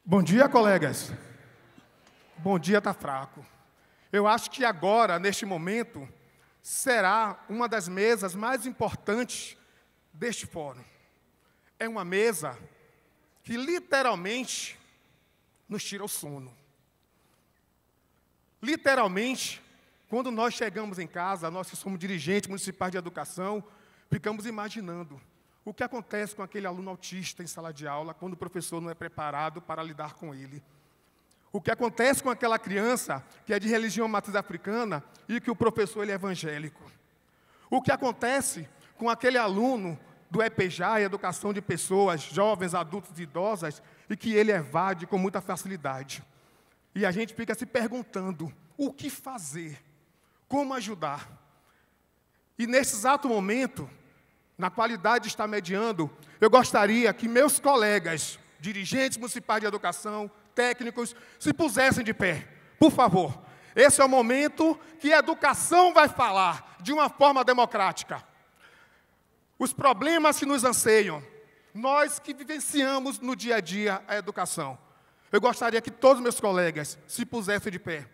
Bom dia, colegas. Bom dia está fraco. Eu acho que agora, neste momento, será uma das mesas mais importantes deste fórum. É uma mesa que literalmente nos tira o sono. Literalmente, quando nós chegamos em casa, nós que somos dirigentes municipais de educação, ficamos imaginando o que acontece com aquele aluno autista em sala de aula quando o professor não é preparado para lidar com ele. O que acontece com aquela criança que é de religião matriz africana e que o professor ele é evangélico. O que acontece com aquele aluno do EPEJA, Educação de Pessoas, Jovens, Adultos e Idosas, e que ele evade com muita facilidade. E a gente fica se perguntando, o que fazer? Como ajudar? E nesse exato momento, na qualidade de estar mediando, eu gostaria que meus colegas, dirigentes municipais de educação, técnicos, se pusessem de pé, por favor. Esse é o momento que a educação vai falar de uma forma democrática. Os problemas que nos anseiam, nós que vivenciamos no dia a dia a educação. Eu gostaria que todos meus colegas se pusessem de pé.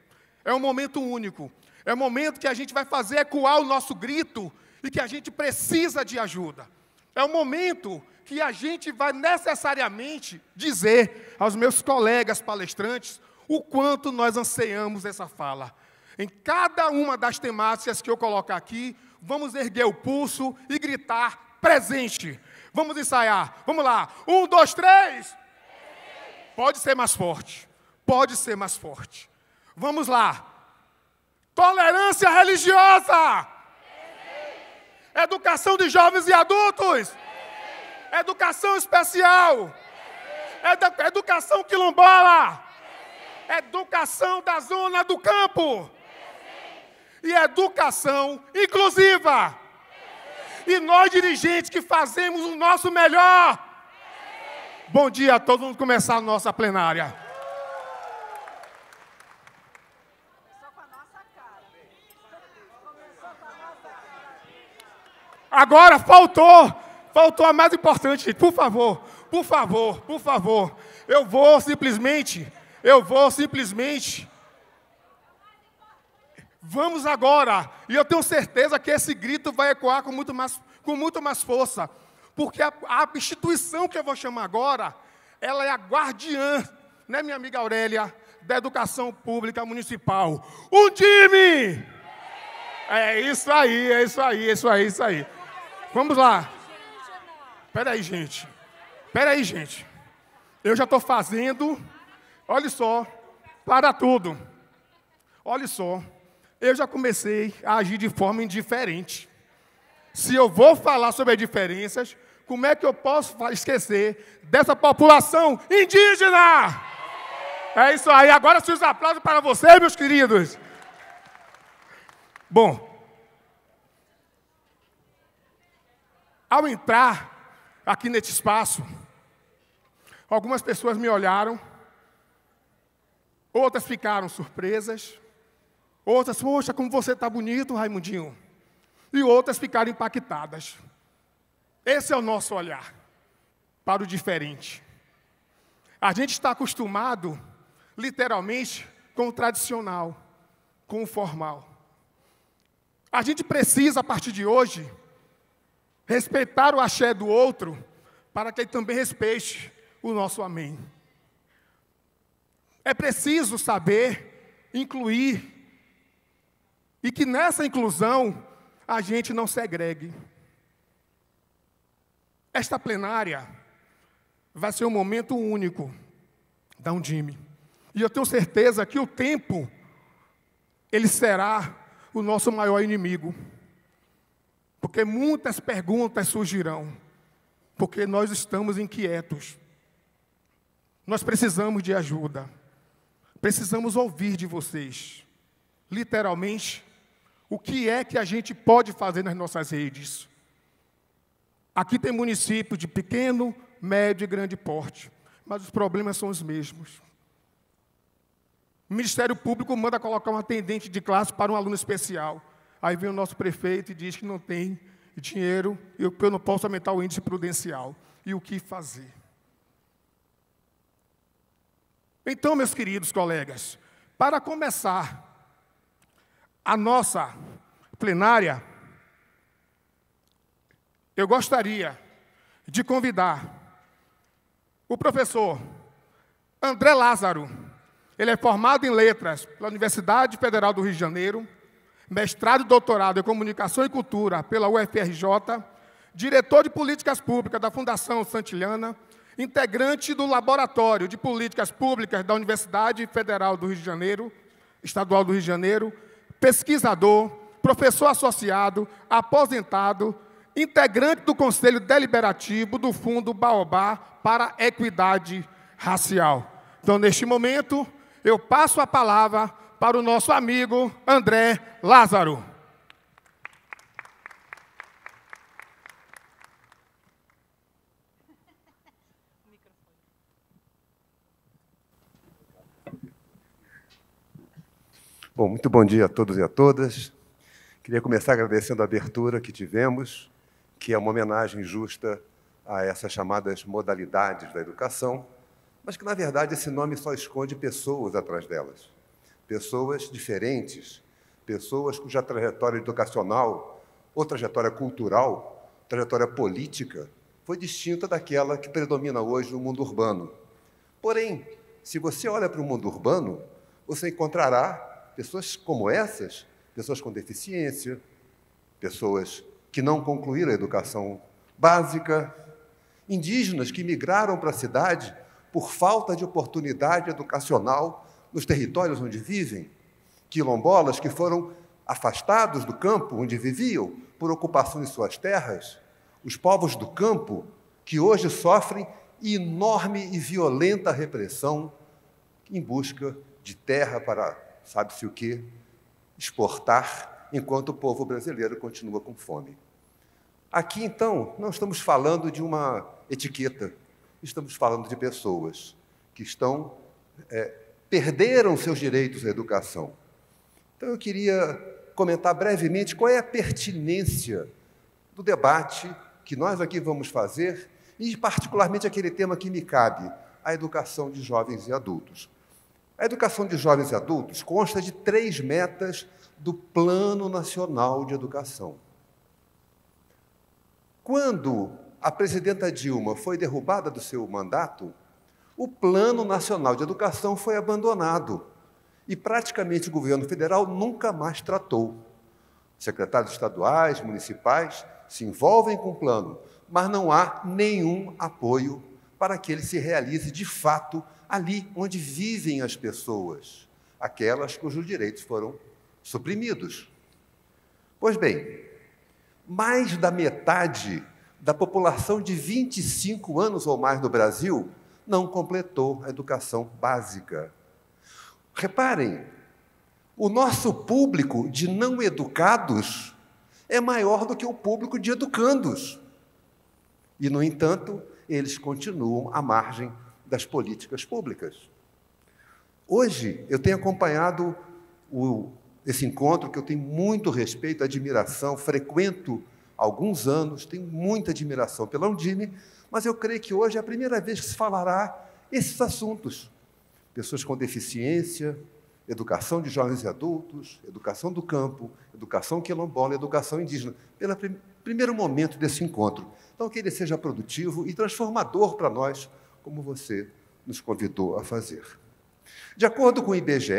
É um momento único. É um momento que a gente vai fazer ecoar o nosso grito e que a gente precisa de ajuda. É um momento que a gente vai necessariamente dizer aos meus colegas palestrantes o quanto nós anseiamos essa fala. Em cada uma das temáticas que eu colocar aqui, vamos erguer o pulso e gritar presente. Vamos ensaiar. Vamos lá. 1, 2, 3. Pode ser mais forte. Pode ser mais forte. Vamos lá. Tolerância religiosa. Educação de jovens e adultos. Educação especial. Educação quilombola. Educação da zona do campo. E educação inclusiva. E nós, dirigentes, que fazemos o nosso melhor. Bom dia a todos. Vamos começar a nossa plenária. Agora faltou a mais importante, gente. Por favor. Eu vou simplesmente. Vamos agora. E eu tenho certeza que esse grito vai ecoar com muito mais força. Porque a instituição que eu vou chamar agora, ela é a guardiã, né, minha amiga Aurélia, da educação pública municipal. Um time! É isso aí. Vamos lá. Espera aí, gente. Eu já estou fazendo, olha só, para tudo. Olha só, eu já comecei a agir de forma indiferente. Se eu vou falar sobre as diferenças, como é que eu posso esquecer dessa população indígena? É isso aí. Agora, se os aplausos para vocês, meus queridos. Bom, ao entrar aqui nesse espaço, algumas pessoas me olharam, outras ficaram surpresas, outras, poxa, como você está bonito, Raimundinho, e outras ficaram impactadas. Esse é o nosso olhar para o diferente. A gente está acostumado, literalmente, com o tradicional, com o formal. A gente precisa, a partir de hoje, respeitar o axé do outro, para que ele também respeite o nosso amém. É preciso saber incluir, e que nessa inclusão a gente não segregue. Esta plenária vai ser um momento único da Undime. E eu tenho certeza que o tempo, ele será o nosso maior inimigo. Porque muitas perguntas surgirão, porque nós estamos inquietos. Nós precisamos de ajuda. Precisamos ouvir de vocês, literalmente, o que é que a gente pode fazer nas nossas redes. Aqui tem município de pequeno, médio e grande porte, mas os problemas são os mesmos. O Ministério Público manda colocar um atendente de classe para um aluno especial. Aí vem o nosso prefeito e diz que não tem dinheiro e eu não posso aumentar o índice prudencial. E o que fazer? Então, meus queridos colegas, para começar a nossa plenária, eu gostaria de convidar o professor André Lázaro. Ele é formado em Letras pela Universidade Federal do Rio de Janeiro, mestrado e doutorado em Comunicação e Cultura pela UFRJ, diretor de Políticas Públicas da Fundação Santillana, integrante do Laboratório de Políticas Públicas da Universidade Federal do Rio de Janeiro, Estadual do Rio de Janeiro, pesquisador, professor associado, aposentado, integrante do Conselho Deliberativo do Fundo Baobá para a Equidade Racial. Então, neste momento, eu passo a palavra para o nosso amigo André Lázaro. Bom, muito bom dia a todos e a todas. Queria começar agradecendo a abertura que tivemos, que é uma homenagem justa a essas chamadas modalidades da educação, mas que, na verdade, esse nome só esconde pessoas atrás delas. Pessoas diferentes, pessoas cuja trajetória educacional, ou trajetória cultural, trajetória política, foi distinta daquela que predomina hoje no mundo urbano. Porém, se você olha para o mundo urbano, você encontrará pessoas como essas, pessoas com deficiência, pessoas que não concluíram a educação básica, indígenas que migraram para a cidade por falta de oportunidade educacional nos territórios onde vivem, quilombolas que foram afastados do campo onde viviam por ocupação de suas terras, os povos do campo que hoje sofrem enorme e violenta repressão em busca de terra para sabe-se o quê, exportar, enquanto o povo brasileiro continua com fome. Aqui, então, não estamos falando de uma etiqueta, estamos falando de pessoas que perderam seus direitos à educação. Então, eu queria comentar brevemente qual é a pertinência do debate que nós aqui vamos fazer, e particularmente aquele tema que me cabe, a educação de jovens e adultos. A educação de jovens e adultos consta de 3 metas do Plano Nacional de Educação. Quando a presidenta Dilma foi derrubada do seu mandato, o Plano Nacional de Educação foi abandonado e praticamente o governo federal nunca mais tratou. Secretários estaduais, municipais se envolvem com o plano, mas não há nenhum apoio para que ele se realize de fato ali onde vivem as pessoas, aquelas cujos direitos foram suprimidos. Pois bem, mais da metade da população de 25 anos ou mais no Brasil não completou a educação básica. Reparem, o nosso público de não educados é maior do que o público de educandos. E, no entanto, eles continuam à margem das políticas públicas. Hoje, eu tenho acompanhado esse encontro, que eu tenho muito respeito, admiração, frequento há alguns anos, tenho muita admiração pela Undime, mas eu creio que hoje é a primeira vez que se falará esses assuntos. Pessoas com deficiência, educação de jovens e adultos, educação do campo, educação quilombola, educação indígena, pelo primeiro momento desse encontro. Então, que ele seja produtivo e transformador para nós, como você nos convidou a fazer. De acordo com o IBGE,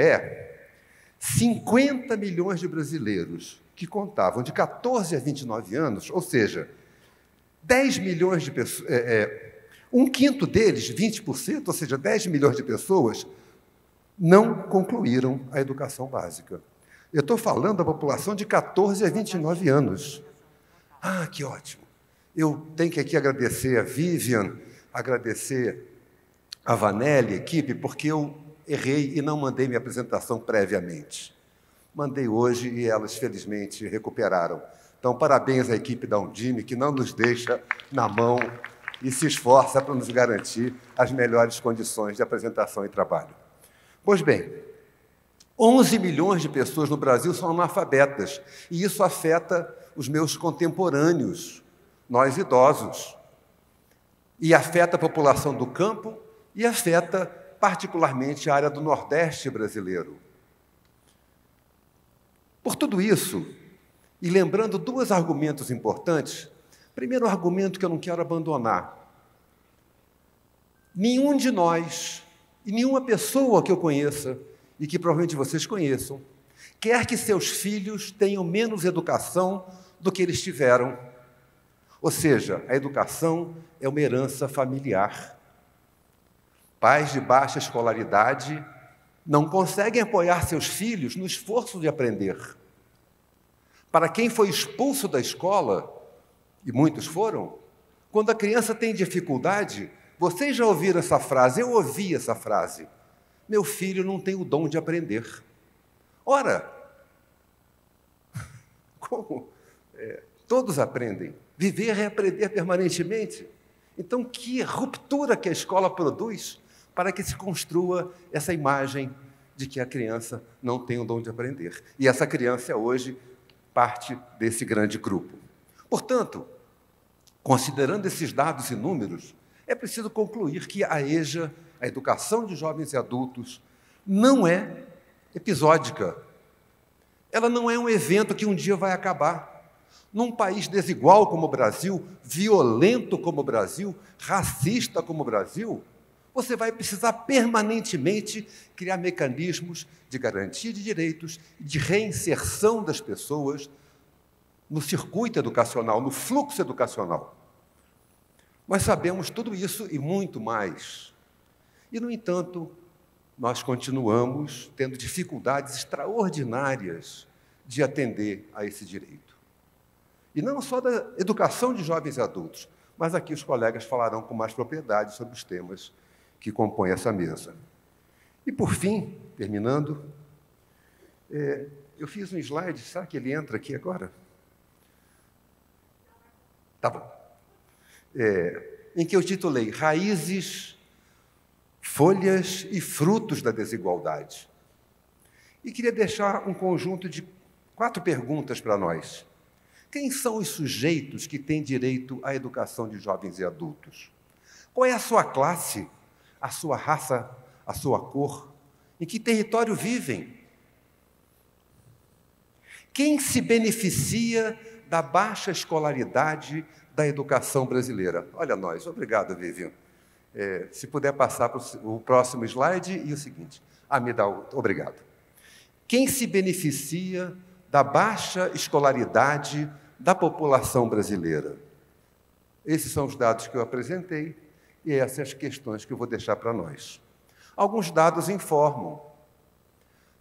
50 milhões de brasileiros que contavam de 14 a 29 anos, ou seja, 10 milhões de pessoas, um quinto deles, 20%, ou seja, 10 milhões de pessoas, não concluíram a educação básica. Eu estou falando da população de 14 a 29 anos. Ah, que ótimo! Eu tenho que aqui agradecer a Vivian, agradecer a Vanelli, equipe, porque eu errei e não mandei minha apresentação previamente. Mandei hoje e elas, felizmente, recuperaram. Então, parabéns à equipe da Undime, que não nos deixa na mão e se esforça para nos garantir as melhores condições de apresentação e trabalho. Pois bem, 11 milhões de pessoas no Brasil são analfabetas, e isso afeta os meus contemporâneos, nós idosos, e afeta a população do campo e afeta particularmente a área do Nordeste brasileiro. Por tudo isso, e lembrando dois argumentos importantes, primeiro argumento que eu não quero abandonar. Nenhum de nós, e nenhuma pessoa que eu conheça, e que provavelmente vocês conheçam, quer que seus filhos tenham menos educação do que eles tiveram. Ou seja, a educação é uma herança familiar. Pais de baixa escolaridade não conseguem apoiar seus filhos no esforço de aprender. Para quem foi expulso da escola, e muitos foram, quando a criança tem dificuldade, vocês já ouviram essa frase, eu ouvi essa frase: meu filho não tem o dom de aprender. Ora, como todos aprendem, viver é aprender permanentemente. Então, que ruptura que a escola produz para que se construa essa imagem de que a criança não tem o dom de aprender. E essa criança é hoje parte desse grande grupo. Portanto, considerando esses dados e números, é preciso concluir que a EJA, a Educação de Jovens e Adultos, não é episódica. Ela não é um evento que um dia vai acabar. Num país desigual como o Brasil, violento como o Brasil, racista como o Brasil, você vai precisar permanentemente criar mecanismos de garantia de direitos, de reinserção das pessoas no circuito educacional, no fluxo educacional. Nós sabemos tudo isso e muito mais. E, no entanto, nós continuamos tendo dificuldades extraordinárias de atender a esse direito. E não só da educação de jovens e adultos, mas aqui os colegas falarão com mais propriedade sobre os temas que compõem essa mesa. E, por fim, terminando, eu fiz um slide, será que ele entra aqui agora? Tá bom. Em que eu titulei Raízes, Folhas e Frutos da Desigualdade. E queria deixar um conjunto de 4 perguntas para nós. Quem são os sujeitos que têm direito à educação de jovens e adultos? Qual é a sua classe, a sua raça, a sua cor? Em que território vivem? Quem se beneficia da baixa escolaridade da educação brasileira? Olha nós, obrigado, Vivian. Se puder passar para o próximo slide e o seguinte. Me dá obrigado. Quem se beneficia da baixa escolaridade da população brasileira? Esses são os dados que eu apresentei e essas as questões que eu vou deixar para nós. Alguns dados informam.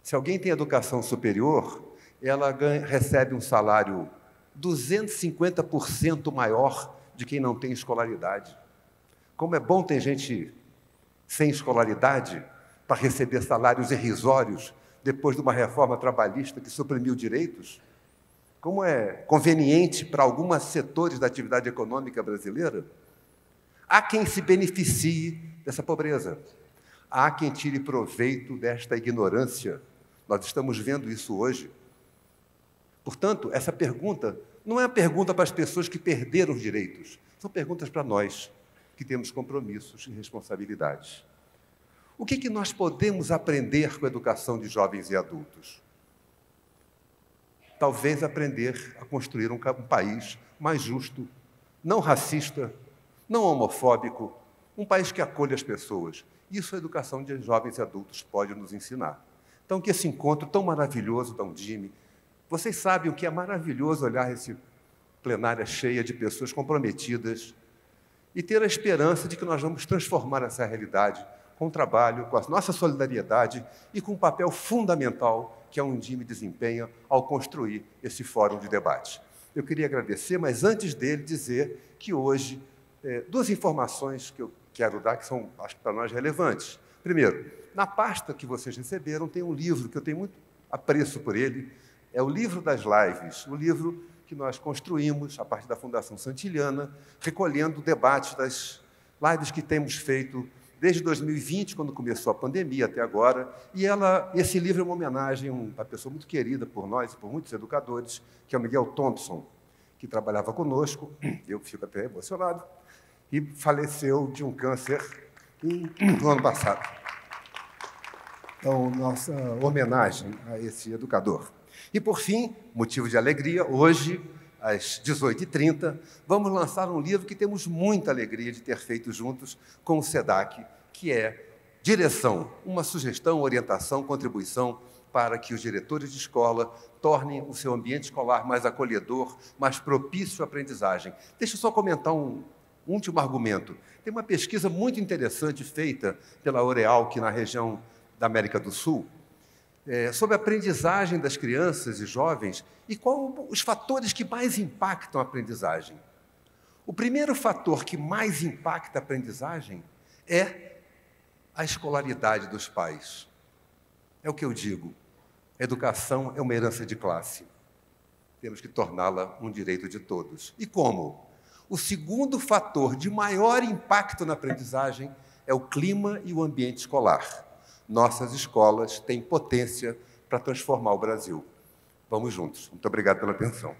Se alguém tem educação superior, ela recebe um salário 250% maior de quem não tem escolaridade. Como é bom ter gente sem escolaridade para receber salários irrisórios depois de uma reforma trabalhista que suprimiu direitos. Como é conveniente para alguns setores da atividade econômica brasileira. Há quem se beneficie dessa pobreza. Há quem tire proveito desta ignorância. Nós estamos vendo isso hoje. Portanto, essa pergunta não é uma pergunta para as pessoas que perderam os direitos. São perguntas para nós, que temos compromissos e responsabilidades. O que nós podemos aprender com a educação de jovens e adultos? Talvez aprender a construir um país mais justo, não racista, não homofóbico, um país que acolha as pessoas. Isso a educação de jovens e adultos pode nos ensinar. Então, que esse encontro tão maravilhoso da Undime, vocês sabem o que é maravilhoso olhar essa plenária cheia de pessoas comprometidas e ter a esperança de que nós vamos transformar essa realidade com o trabalho, com a nossa solidariedade e com o papel fundamental que a Undime desempenha ao construir esse fórum de debate. Eu queria agradecer, mas antes dele dizer que hoje, 2 informações que eu quero dar que são, acho que para nós, relevantes. Primeiro, na pasta que vocês receberam tem um livro que eu tenho muito apreço por ele, é o livro das lives, o livro que nós construímos a partir da Fundação Santiliana, recolhendo o debate das lives que temos feito desde 2020, quando começou a pandemia, até agora. E esse livro é uma homenagem a uma pessoa muito querida por nós e por muitos educadores, que é o Miguel Thompson, que trabalhava conosco, eu fico até emocionado, e faleceu de um câncer no ano passado. Então, nossa homenagem a esse educador. E, por fim, motivo de alegria, hoje, às 18h30, vamos lançar um livro que temos muita alegria de ter feito juntos com o SEDAC, que é Direção, uma sugestão, orientação, contribuição para que os diretores de escola tornem o seu ambiente escolar mais acolhedor, mais propício à aprendizagem. Deixa eu só comentar um último argumento. Tem uma pesquisa muito interessante feita pela Oreal, aqui na região da América do Sul, sobre a aprendizagem das crianças e jovens e quais os fatores que mais impactam a aprendizagem. O primeiro fator que mais impacta a aprendizagem é a escolaridade dos pais. É o que eu digo, a educação é uma herança de classe. Temos que torná-la um direito de todos. E como? O segundo fator de maior impacto na aprendizagem é o clima e o ambiente escolar. Nossas escolas têm potência para transformar o Brasil. Vamos juntos. Muito obrigado pela atenção.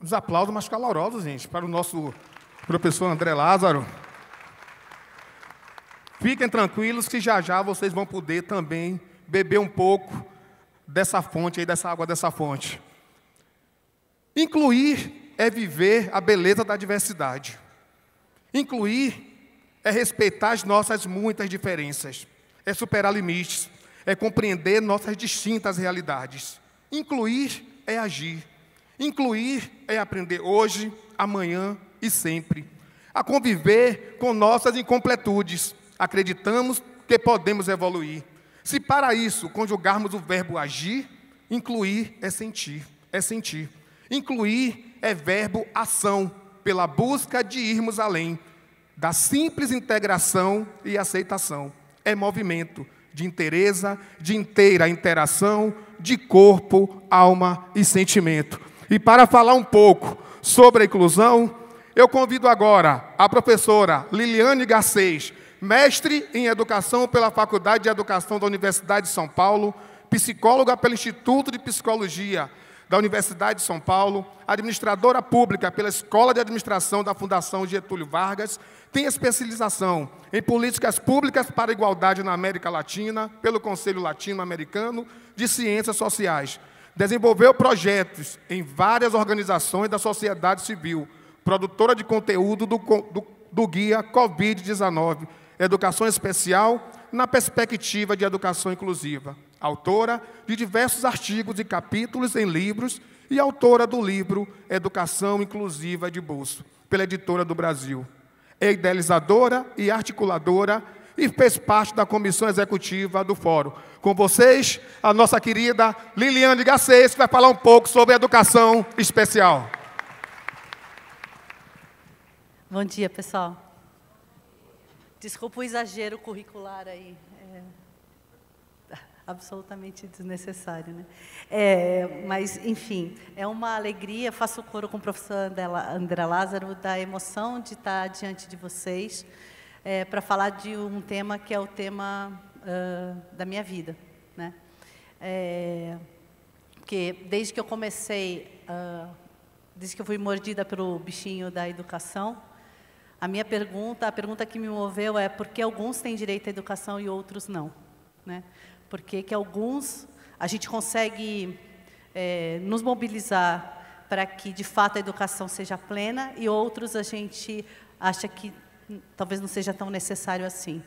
Os aplausos mais calorosos, gente, para o nosso professor André Lázaro. Fiquem tranquilos que já já vocês vão poder também beber um pouco dessa fonte aí, dessa água dessa fonte. Incluir é viver a beleza da diversidade. Incluir é respeitar as nossas muitas diferenças. É superar limites. É compreender nossas distintas realidades. Incluir é agir. Incluir é aprender hoje, amanhã e sempre. A conviver com nossas incompletudes. Acreditamos que podemos evoluir. Se para isso conjugarmos o verbo agir, incluir é sentir, é sentir. Incluir é verbo ação, pela busca de irmos além da simples integração e aceitação. É movimento de inteira interação de corpo, alma e sentimento. E para falar um pouco sobre a inclusão, eu convido agora a professora Liliane Garcês, mestre em Educação pela Faculdade de Educação da Universidade de São Paulo, psicóloga pelo Instituto de Psicologia da Universidade de São Paulo, administradora pública pela Escola de Administração da Fundação Getúlio Vargas, tem especialização em Políticas Públicas para a Igualdade na América Latina, pelo Conselho Latino-Americano de Ciências Sociais. Desenvolveu projetos em várias organizações da sociedade civil, produtora de conteúdo do guia Covid-19, Educação Especial na Perspectiva de Educação Inclusiva. Autora de diversos artigos e capítulos em livros e autora do livro Educação Inclusiva de Bolso, pela Editora do Brasil. É idealizadora e articuladora e fez parte da comissão executiva do Fórum. Com vocês, a nossa querida Liliane Garcês, que vai falar um pouco sobre educação especial. Bom dia, pessoal. Desculpa o exagero curricular aí. Absolutamente desnecessário, né? Mas, enfim, é uma alegria, faço coro com o professor André Lázaro, da emoção de estar diante de vocês, para falar de um tema que é o tema da minha vida, né? Porque desde que eu comecei, desde que eu fui mordida pelo bichinho da educação, a pergunta que me moveu é por que alguns têm direito à educação e outros não, né? Por que alguns a gente consegue nos mobilizar para que, de fato, a educação seja plena e outros a gente acha que talvez não seja tão necessário assim.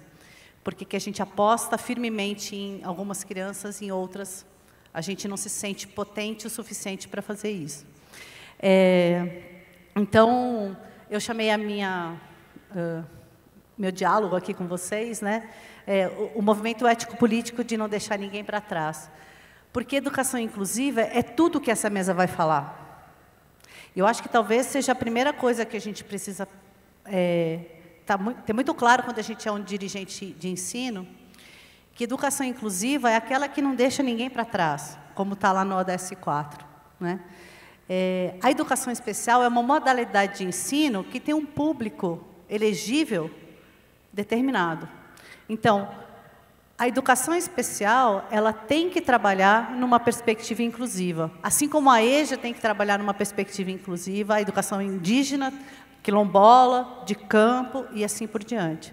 Por que a gente aposta firmemente em algumas crianças e em outras a gente não se sente potente o suficiente para fazer isso. Então, eu chamei meu diálogo aqui com vocês, né? O movimento ético-político de não deixar ninguém para trás. Porque educação inclusiva é tudo que essa mesa vai falar. Eu acho que talvez seja a primeira coisa que a gente precisa ter muito claro quando a gente é um dirigente de ensino, que educação inclusiva é aquela que não deixa ninguém para trás, como está lá no ODS 4, né? A educação especial é uma modalidade de ensino que tem um público elegível determinado. Então, A educação especial, ela tem que trabalhar numa perspectiva inclusiva. Assim como a EJA tem que trabalhar numa perspectiva inclusiva, a educação indígena, quilombola, de campo e assim por diante.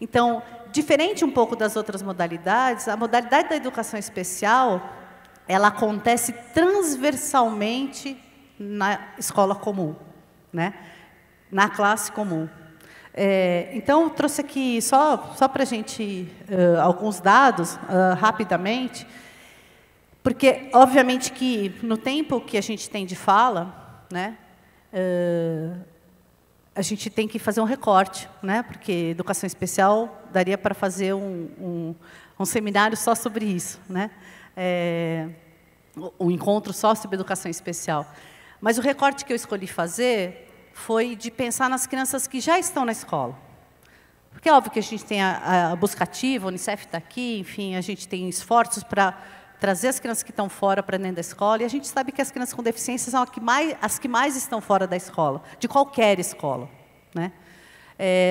Então, diferente um pouco das outras modalidades, a modalidade da educação especial, ela acontece transversalmente na escola comum, né? Na classe comum. Então, eu trouxe aqui, só para a gente, alguns dados, rapidamente, porque, obviamente, que no tempo que a gente tem de fala, né, a gente tem que fazer um recorte, né, porque educação especial daria para fazer um seminário só sobre isso, né, um encontro só sobre educação especial. Mas o recorte que eu escolhi fazer foi de pensar nas crianças que já estão na escola. Porque é óbvio que a gente tem a busca ativa, a Unicef está aqui, enfim, a gente tem esforços para trazer as crianças que estão fora para dentro da escola, e a gente sabe que as crianças com deficiência são as que mais estão fora da escola, de qualquer escola, né?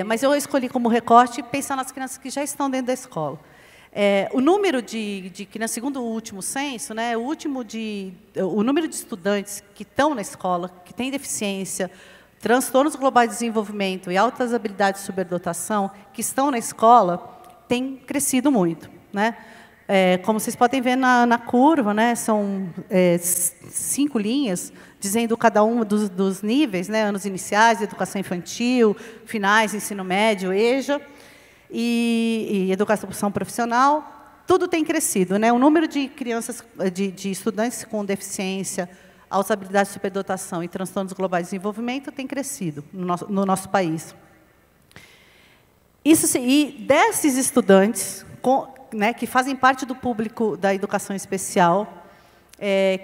Mas eu escolhi como recorte pensar nas crianças que já estão dentro da escola. O número de crianças, segundo o último censo, né, o número de estudantes que estão na escola, que têm deficiência, transtornos globais de desenvolvimento e altas habilidades de superdotação que estão na escola tem crescido muito, né? Como vocês podem ver na curva, né, são 5 linhas dizendo cada um dos níveis, né, anos iniciais, educação infantil, finais, ensino médio, EJA, e educação profissional, tudo tem crescido, né? O número de crianças, de estudantes com deficiência, altas habilidades de superdotação e transtornos globais de desenvolvimento tem crescido no nosso país. E desses estudantes, né, que fazem parte do público da educação especial,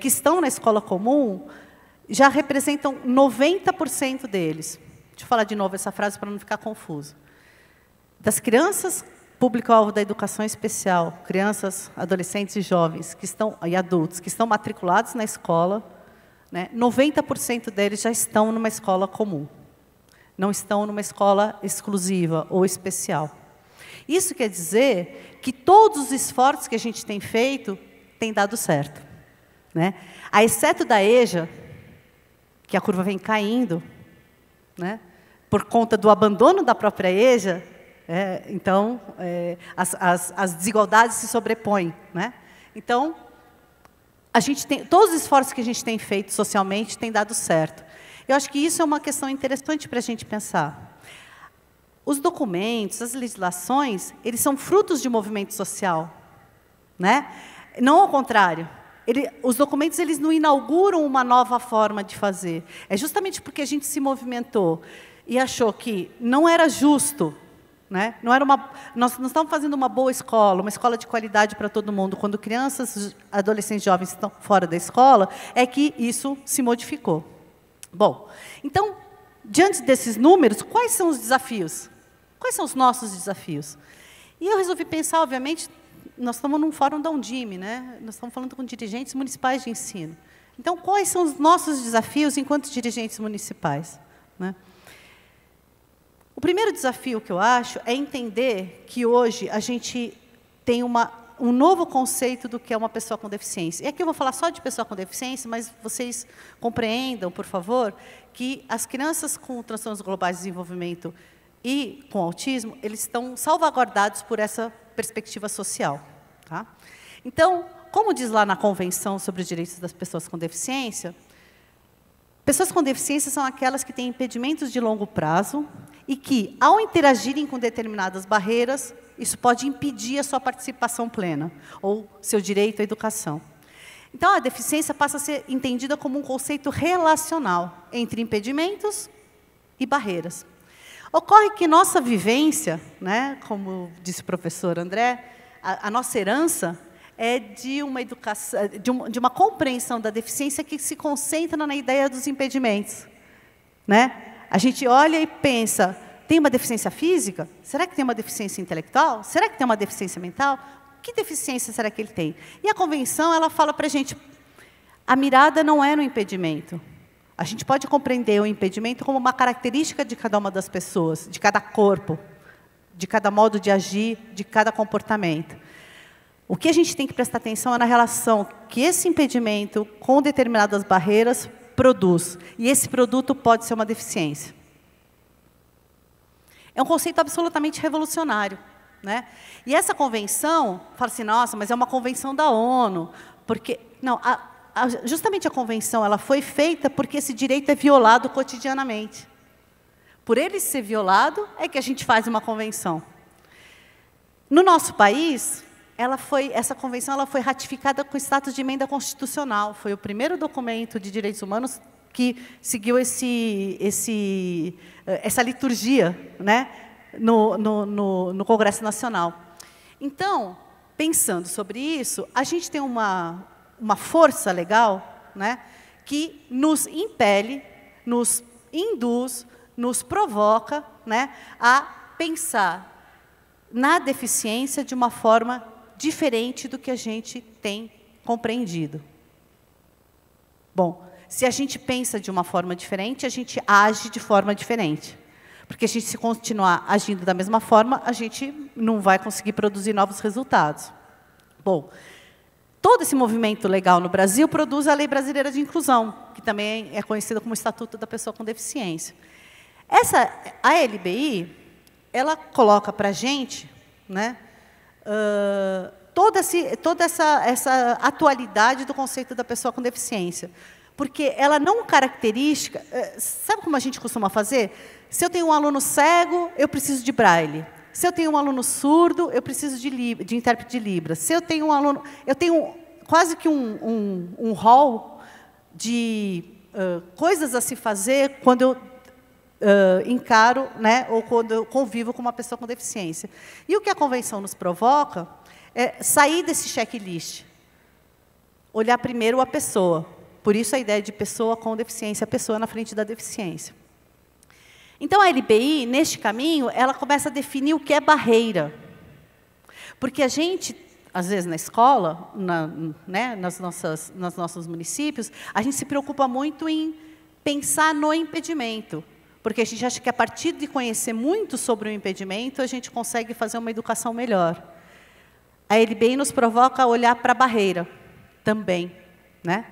que estão na escola comum, já representam 90% deles. Deixa eu falar de novo essa frase para não ficar confuso. Das crianças, público-alvo da educação especial, crianças, adolescentes e jovens e adultos que estão matriculados na escola, né, 90% deles já estão numa escola comum, não estão numa escola exclusiva ou especial. Isso quer dizer que todos os esforços que a gente tem feito têm dado certo, né? A exceto da EJA, que a curva vem caindo, né, por conta do abandono da própria EJA, então, as desigualdades se sobrepõem, né? Então, todos os esforços que a gente tem feito socialmente têm dado certo. Eu acho que isso é uma questão interessante para a gente pensar. Os documentos, as legislações, eles são frutos de movimento social, né? Não ao contrário. Os documentos eles não inauguram uma nova forma de fazer. É justamente porque a gente se movimentou e achou que não era justo, né? Nós não estamos fazendo uma boa escola, uma escola de qualidade para todo mundo, quando crianças, adolescentes, jovens estão fora da escola, é que isso se modificou. Bom, então, diante desses números, quais são os desafios? Quais são os nossos desafios? E eu resolvi pensar, obviamente, nós estamos num fórum da Undime, né? Nós estamos falando com dirigentes municipais de ensino. Então, quais são os nossos desafios enquanto dirigentes municipais, né? O primeiro desafio que eu acho é entender que hoje a gente tem um novo conceito do que é uma pessoa com deficiência. E aqui eu vou falar só de pessoa com deficiência, mas vocês compreendam, por favor, que as crianças com transtornos globais de desenvolvimento e com autismo, eles estão salvaguardados por essa perspectiva social, tá? Então, como diz lá na Convenção sobre os Direitos das Pessoas com Deficiência, pessoas com deficiência são aquelas que têm impedimentos de longo prazo e que, ao interagirem com determinadas barreiras, isso pode impedir a sua participação plena ou seu direito à educação. Então, a deficiência passa a ser entendida como um conceito relacional entre impedimentos e barreiras. Ocorre que nossa vivência, né, como disse o professor André, a nossa herança é de uma educação, de uma compreensão da deficiência que se concentra na ideia dos impedimentos, né? A gente olha e pensa, tem uma deficiência física? Será que tem uma deficiência intelectual? Será que tem uma deficiência mental? Que deficiência será que ele tem? E a Convenção, ela fala para a gente, a mirada não é no impedimento. A gente pode compreender o impedimento como uma característica de cada uma das pessoas, de cada corpo, de cada modo de agir, de cada comportamento. O que a gente tem que prestar atenção é na relação que esse impedimento com determinadas barreiras produz. E esse produto pode ser uma deficiência. É um conceito absolutamente revolucionário, né? E essa convenção, fala assim, nossa, mas é uma convenção da ONU. Porque, não, justamente a convenção ela foi feita porque esse direito é violado cotidianamente. Por ele ser violado, é que a gente faz uma convenção. No nosso país, essa convenção ela foi ratificada com status de emenda constitucional. Foi o primeiro documento de direitos humanos que seguiu essa liturgia, né, no Congresso Nacional. Então, pensando sobre isso, a gente tem uma força legal, né, que nos impele, nos induz, nos provoca, né, a pensar na deficiência de uma forma diferente do que a gente tem compreendido. Bom, se a gente pensa de uma forma diferente, a gente age de forma diferente. Porque a gente, se continuar agindo da mesma forma, a gente não vai conseguir produzir novos resultados. Bom, todo esse movimento legal no Brasil produz a Lei Brasileira de Inclusão, que também é conhecida como Estatuto da Pessoa com Deficiência. A LBI, ela coloca para a gente, né, toda essa atualidade do conceito da pessoa com deficiência. Porque ela não característica... Sabe como a gente costuma fazer? Se eu tenho um aluno cego, eu preciso de braille. Se eu tenho um aluno surdo, eu preciso de intérprete de Libras. Se eu tenho um aluno... Eu tenho quase que um hall de coisas a se fazer quando eu encaro, né, ou quando eu convivo com uma pessoa com deficiência. E o que a Convenção nos provoca é sair desse checklist. Olhar primeiro a pessoa. Por isso a ideia de pessoa com deficiência, a pessoa na frente da deficiência. Então, a LBI, neste caminho, ela começa a definir o que é barreira. Porque a gente, às vezes, na escola, né, nos nossos municípios, a gente se preocupa muito em pensar no impedimento. Porque a gente acha que, a partir de conhecer muito sobre o impedimento, a gente consegue fazer uma educação melhor. A LBI nos provoca a olhar para a barreira também, né?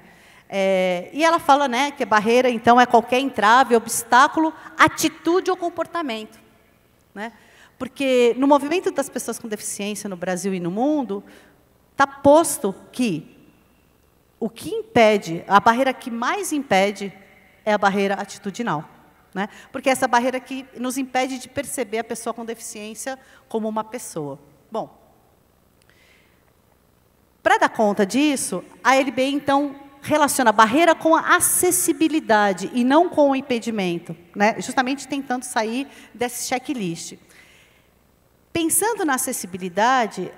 E ela fala, né, que a barreira, então, é qualquer entrave, obstáculo, atitude ou comportamento, né? Porque no movimento das pessoas com deficiência no Brasil e no mundo, está posto que o que impede, a barreira que mais impede é a barreira atitudinal, né? Porque é essa barreira que nos impede de perceber a pessoa com deficiência como uma pessoa. Bom, para dar conta disso, a LBI, então, relaciona a barreira com a acessibilidade e não com o impedimento, né? Justamente tentando sair desse checklist. Pensando na acessibilidade,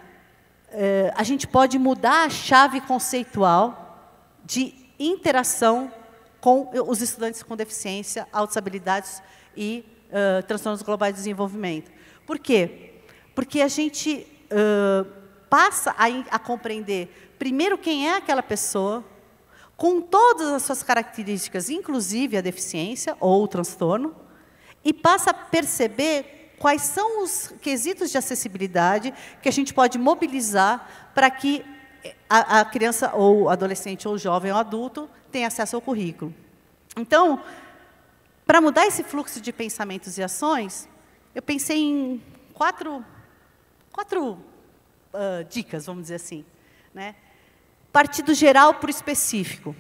a gente pode mudar a chave conceitual de interação com os estudantes com deficiência, altas habilidades e transtornos globais de desenvolvimento. Por quê? Porque a gente passa a compreender, primeiro, quem é aquela pessoa, com todas as suas características, inclusive a deficiência ou o transtorno, e passa a perceber quais são os quesitos de acessibilidade que a gente pode mobilizar para que a criança, ou adolescente, ou jovem, ou adulto, tenha acesso ao currículo. Então, para mudar esse fluxo de pensamentos e ações, eu pensei em quatro dicas, vamos dizer assim, né? Partir do geral para o específico.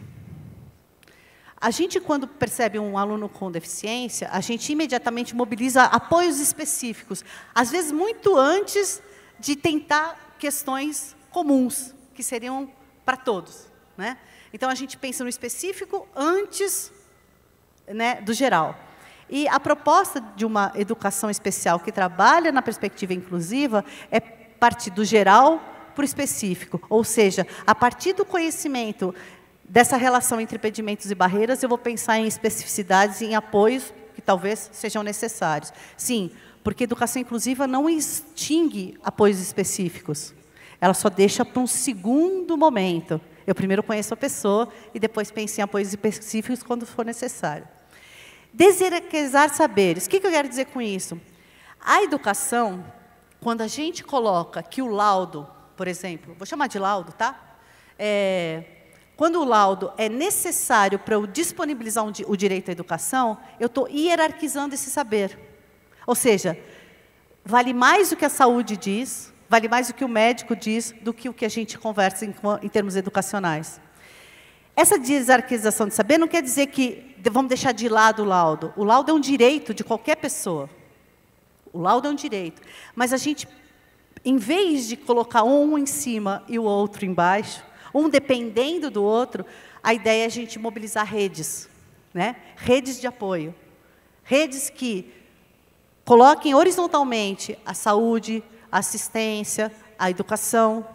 A gente, quando percebe um aluno com deficiência, a gente imediatamente mobiliza apoios específicos, às vezes muito antes de tentar questões comuns, que seriam para todos, né? Então, a gente pensa no específico antes, né, do geral. E a proposta de uma educação especial que trabalha na perspectiva inclusiva é partir do geral para o específico, ou seja, a partir do conhecimento dessa relação entre impedimentos e barreiras, eu vou pensar em especificidades e em apoios que talvez sejam necessários. Sim, porque educação inclusiva não extingue apoios específicos, ela só deixa para um segundo momento. Eu primeiro conheço a pessoa e depois penso em apoios específicos quando for necessário. Deserquezar saberes. O que eu quero dizer com isso? A educação, quando a gente coloca que o laudo por exemplo, vou chamar de laudo, tá? Quando o laudo é necessário para eu disponibilizar o direito à educação, eu estou hierarquizando esse saber. Ou seja, vale mais o que a saúde diz, vale mais o que o médico diz, do que o que a gente conversa em termos educacionais. Essa hierarquização de saber não quer dizer que vamos deixar de lado o laudo. O laudo é um direito de qualquer pessoa. O laudo é um direito. Mas a gente, em vez de colocar um em cima e o outro embaixo, um dependendo do outro, a ideia é a gente mobilizar redes, né? Redes de apoio. Redes que coloquem horizontalmente a saúde, a assistência, a educação,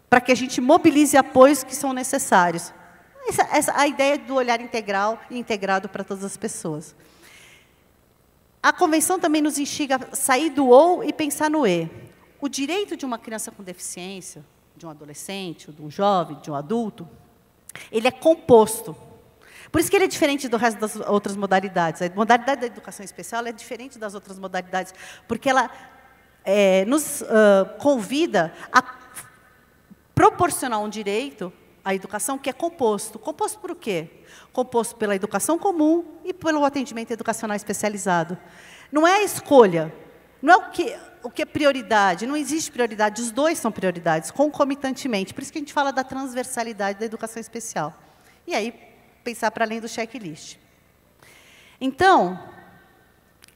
para que a gente mobilize apoios que são necessários. A ideia do olhar integral e integrado para todas as pessoas. A Convenção também nos instiga a sair do ou e pensar no e. O direito de uma criança com deficiência, de um adolescente, de um jovem, de um adulto, ele é composto. Por isso que ele é diferente do resto das outras modalidades. A modalidade da educação especial é diferente das outras modalidades, porque ela nos convida a proporcionar um direito à educação que é composto. Composto por quê? Composto pela educação comum e pelo atendimento educacional especializado. Não é a escolha, não é o que é prioridade, não existe prioridade, os dois são prioridades, concomitantemente. Por isso que a gente fala da transversalidade da educação especial. E aí, pensar para além do checklist. Então,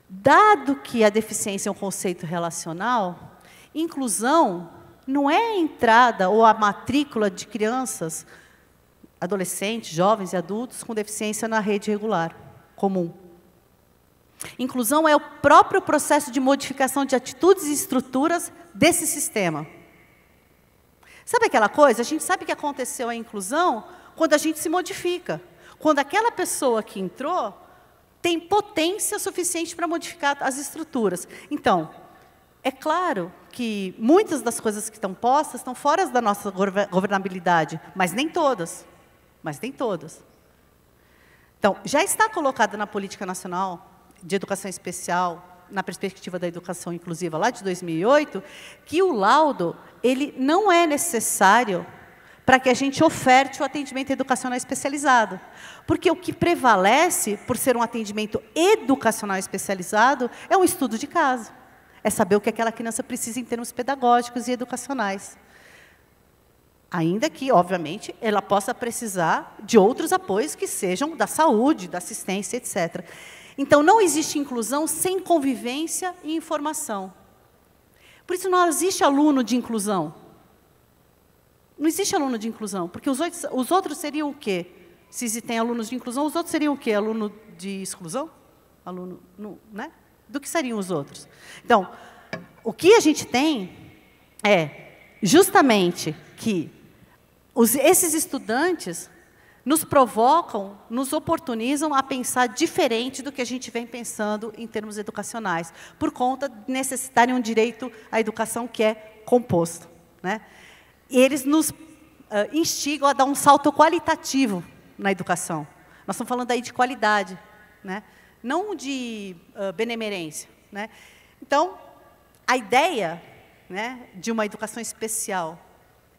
dado que a deficiência é um conceito relacional, inclusão não é a entrada ou a matrícula de crianças, adolescentes, jovens e adultos com deficiência na rede regular, comum. Inclusão é o próprio processo de modificação de atitudes e estruturas desse sistema. Sabe aquela coisa? A gente sabe que aconteceu a inclusão quando a gente se modifica. Quando aquela pessoa que entrou tem potência suficiente para modificar as estruturas. Então, é claro que muitas das coisas que estão postas estão fora da nossa governabilidade, mas nem todas. Mas nem todas. Então, já está colocada na Política Nacional de Educação Especial, na perspectiva da educação inclusiva, lá de 2008, que o laudo ele não é necessário para que a gente oferte o atendimento educacional especializado. Porque o que prevalece, por ser um atendimento educacional especializado, é um estudo de caso. É saber o que aquela criança precisa em termos pedagógicos e educacionais. Ainda que, obviamente, ela possa precisar de outros apoios que sejam da saúde, da assistência, etc. Então, não existe inclusão sem convivência e informação. Por isso, não existe aluno de inclusão. Não existe aluno de inclusão, porque os outros seriam o quê? Se tem alunos de inclusão, os outros seriam o quê? Aluno de exclusão? Aluno, né? Do que seriam os outros? Então, o que a gente tem é justamente que esses estudantes nos provocam, nos oportunizam a pensar diferente do que a gente vem pensando em termos educacionais, por conta de necessitarem um direito à educação que é composto, né? E eles nos instigam a dar um salto qualitativo na educação. Nós estamos falando aí de qualidade, né? Não de benemerência, né? Então, a ideia, né, de uma educação especial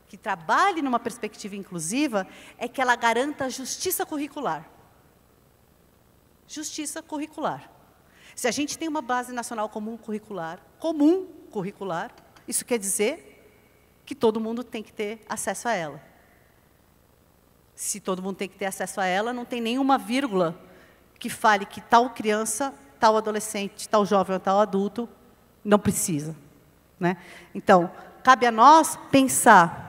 que trabalhe numa perspectiva inclusiva é que ela garanta a justiça curricular. Justiça curricular. Se a gente tem uma base nacional comum curricular, isso quer dizer que todo mundo tem que ter acesso a ela. Se todo mundo tem que ter acesso a ela, não tem nenhuma vírgula que fale que tal criança, tal adolescente, tal jovem ou tal adulto não precisa, né? Então, cabe a nós pensar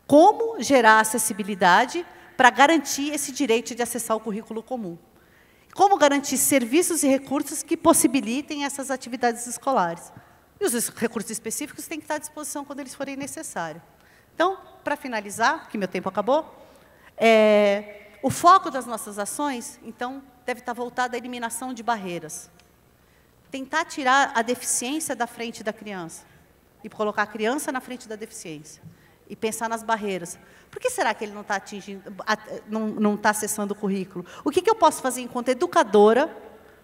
como gerar acessibilidade para garantir esse direito de acessar o currículo comum. Como garantir serviços e recursos que possibilitem essas atividades escolares. E os recursos específicos têm que estar à disposição quando eles forem necessários. Então, para finalizar, que meu tempo acabou, o foco das nossas ações, então, deve estar voltado à eliminação de barreiras. Tentar tirar a deficiência da frente da criança e colocar a criança na frente da deficiência. E pensar nas barreiras. Por que será que ele não está não está acessando o currículo? O que eu posso fazer enquanto educadora,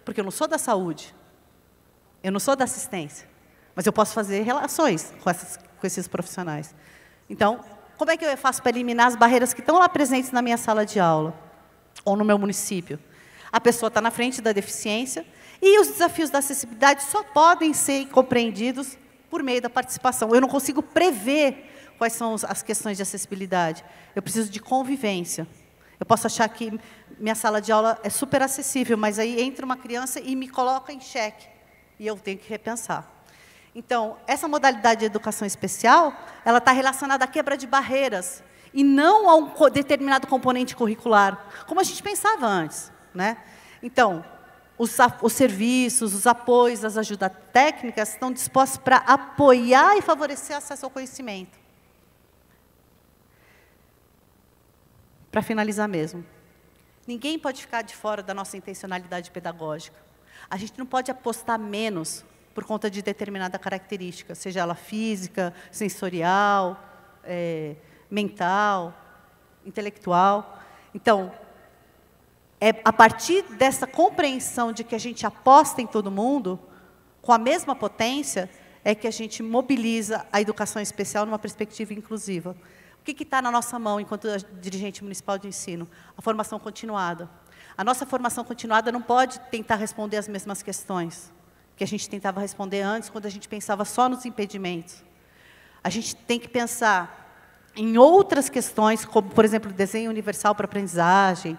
porque eu não sou da saúde, eu não sou da assistência, mas eu posso fazer relações com esses profissionais. Então, como é que eu faço para eliminar as barreiras que estão lá presentes na minha sala de aula ou no meu município? A pessoa está na frente da deficiência e os desafios da acessibilidade só podem ser compreendidos por meio da participação. Eu não consigo prever quais são as questões de acessibilidade. Eu preciso de convivência. Eu posso achar que minha sala de aula é super acessível, mas aí entra uma criança e me coloca em xeque, e eu tenho que repensar. Então, essa modalidade de educação especial, ela está relacionada à quebra de barreiras, e não a um determinado componente curricular, como a gente pensava antes, né? Então, os serviços, os apoios, as ajudas técnicas estão dispostos para apoiar e favorecer o acesso ao conhecimento. Para finalizar mesmo, ninguém pode ficar de fora da nossa intencionalidade pedagógica. A gente não pode apostar menos por conta de determinada característica, seja ela física, sensorial, mental, intelectual. Então, é a partir dessa compreensão de que a gente aposta em todo mundo, com a mesma potência, é que a gente mobiliza a educação especial numa perspectiva inclusiva. O que está na nossa mão, enquanto dirigente municipal de ensino? A formação continuada. A nossa formação continuada não pode tentar responder as mesmas questões que a gente tentava responder antes, quando a gente pensava só nos impedimentos. A gente tem que pensar em outras questões, como, por exemplo, desenho universal para aprendizagem,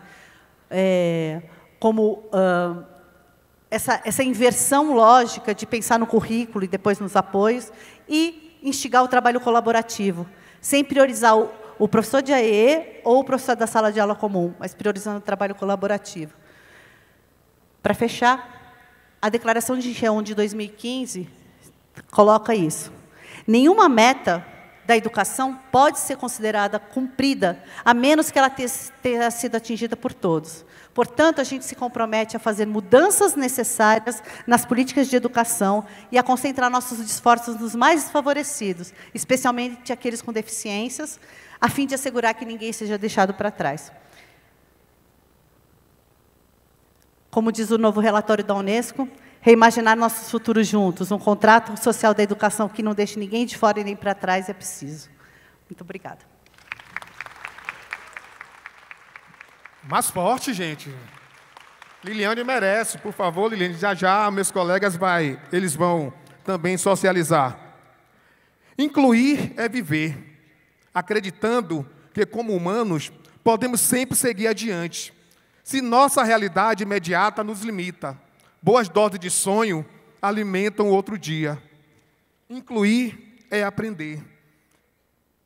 como essa inversão lógica de pensar no currículo e depois nos apoios, e instigar o trabalho colaborativo, sem priorizar o professor de AE ou o professor da sala de aula comum, mas priorizando o trabalho colaborativo. Para fechar, a Declaração de Réunion de 2015 coloca isso. Nenhuma meta da educação pode ser considerada cumprida, a menos que ela tenha sido atingida por todos. Portanto, a gente se compromete a fazer mudanças necessárias nas políticas de educação e a concentrar nossos esforços nos mais desfavorecidos, especialmente aqueles com deficiências, a fim de assegurar que ninguém seja deixado para trás. Como diz o novo relatório da Unesco, reimaginar nossos futuros juntos, um contrato social da educação que não deixe ninguém de fora e nem para trás é preciso. Muito obrigada. Mais forte, gente. Liliane merece, por favor, Liliane. Já já, meus colegas eles vão também socializar. Incluir é viver, acreditando que, como humanos, podemos sempre seguir adiante. Se nossa realidade imediata nos limita, boas doses de sonho alimentam o outro dia. Incluir é aprender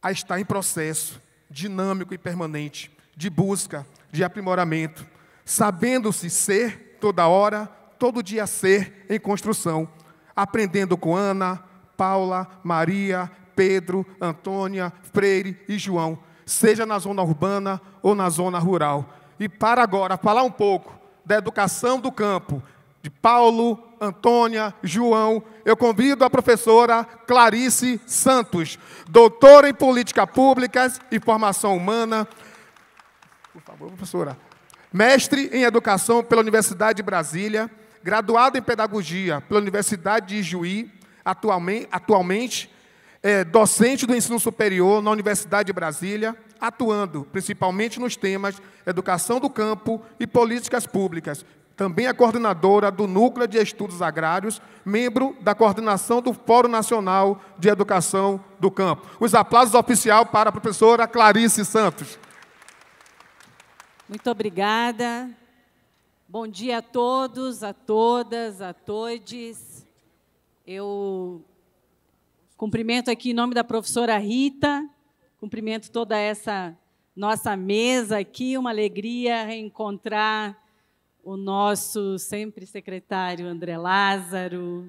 a estar em processo dinâmico e permanente de busca, de aprimoramento, sabendo-se ser toda hora, todo dia ser em construção, aprendendo com Ana, Paula, Maria, Pedro, Antônia, Freire e João, seja na zona urbana ou na zona rural. E para agora falar um pouco da educação do campo, de Paulo, Antônia, João, eu convido a professora Clarice Santos, doutora em Políticas Públicas e Formação Humana. Por favor, professora. Mestre em Educação pela Universidade de Brasília, graduada em Pedagogia pela Universidade de Juí, atualmente docente do ensino superior na Universidade de Brasília, atuando principalmente nos temas Educação do Campo e Políticas Públicas. Também é coordenadora do Núcleo de Estudos Agrários, membro da coordenação do Fórum Nacional de Educação do Campo. Os aplausos oficiais para a professora Clarice Santos. Muito obrigada. Bom dia a todos, a todas, a todes. Eu cumprimento aqui em nome da professora Rita, cumprimento toda essa nossa mesa aqui, uma alegria reencontrar o nosso sempre secretário André Lázaro,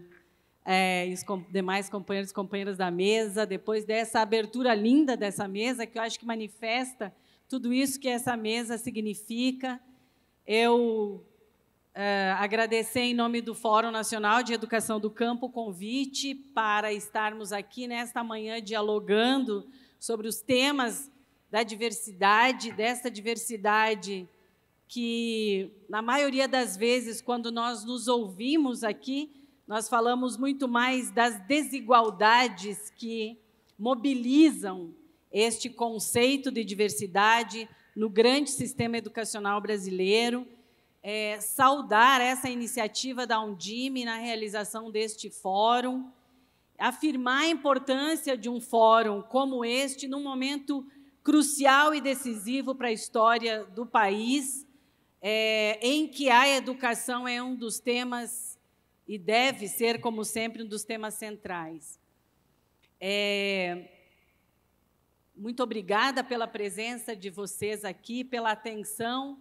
e os demais companheiros e companheiras da mesa, depois dessa abertura linda dessa mesa, que eu acho que manifesta tudo isso que essa mesa significa. Eu agradecer em nome do Fórum Nacional de Educação do Campo o convite para estarmos aqui nesta manhã dialogando sobre os temas da diversidade, dessa diversidade que, na maioria das vezes, quando nós nos ouvimos aqui, nós falamos muito mais das desigualdades que mobilizam este conceito de diversidade no grande sistema educacional brasileiro. Saudar essa iniciativa da Undime na realização deste fórum, afirmar a importância de um fórum como este num momento crucial e decisivo para a história do país, em que a educação é um dos temas, e deve ser, como sempre, um dos temas centrais. Muito obrigada pela presença de vocês aqui, pela atenção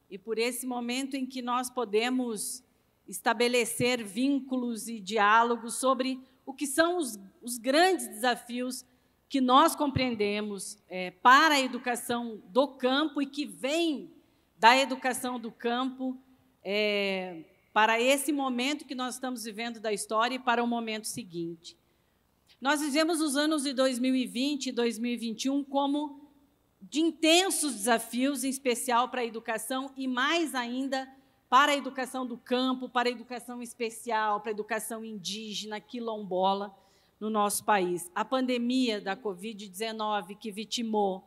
e por esse momento em que nós podemos estabelecer vínculos e diálogos sobre o que são os grandes desafios que nós compreendemos para a educação do campo e que vem da educação do campo para esse momento que nós estamos vivendo da história e para o momento seguinte. Nós vivemos os anos de 2020 e 2021 como de intensos desafios, em especial para a educação e mais ainda para a educação do campo, para a educação especial, para a educação indígena, quilombola, no nosso país. A pandemia da Covid-19, que vitimou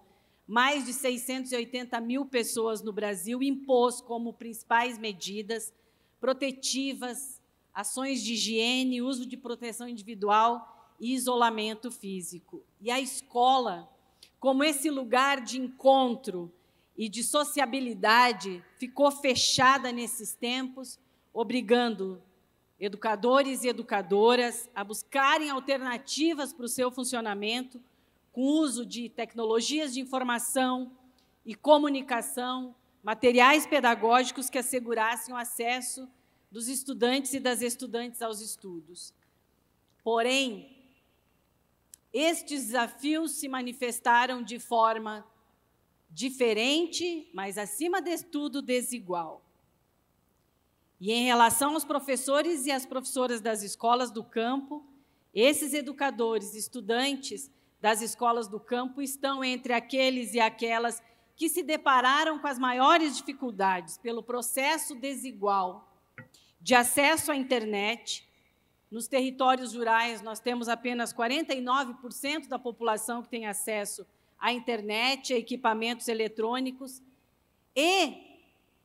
mais de 680 mil pessoas no Brasil, impôs como principais medidas protetivas, ações de higiene, uso de proteção individual e isolamento físico. E a escola, como esse lugar de encontro e de sociabilidade, ficou fechada nesses tempos, obrigando educadores e educadoras a buscarem alternativas para o seu funcionamento, com o uso de tecnologias de informação e comunicação, materiais pedagógicos que assegurassem o acesso dos estudantes e das estudantes aos estudos. Porém, estes desafios se manifestaram de forma diferente, mas, acima de tudo, desigual. E, em relação aos professores e às professoras das escolas do campo, esses educadores, estudantes das escolas do campo, estão entre aqueles e aquelas que se depararam com as maiores dificuldades pelo processo desigual de acesso à internet. Nos territórios rurais, nós temos apenas 49% da população que tem acesso à internet, a equipamentos eletrônicos e,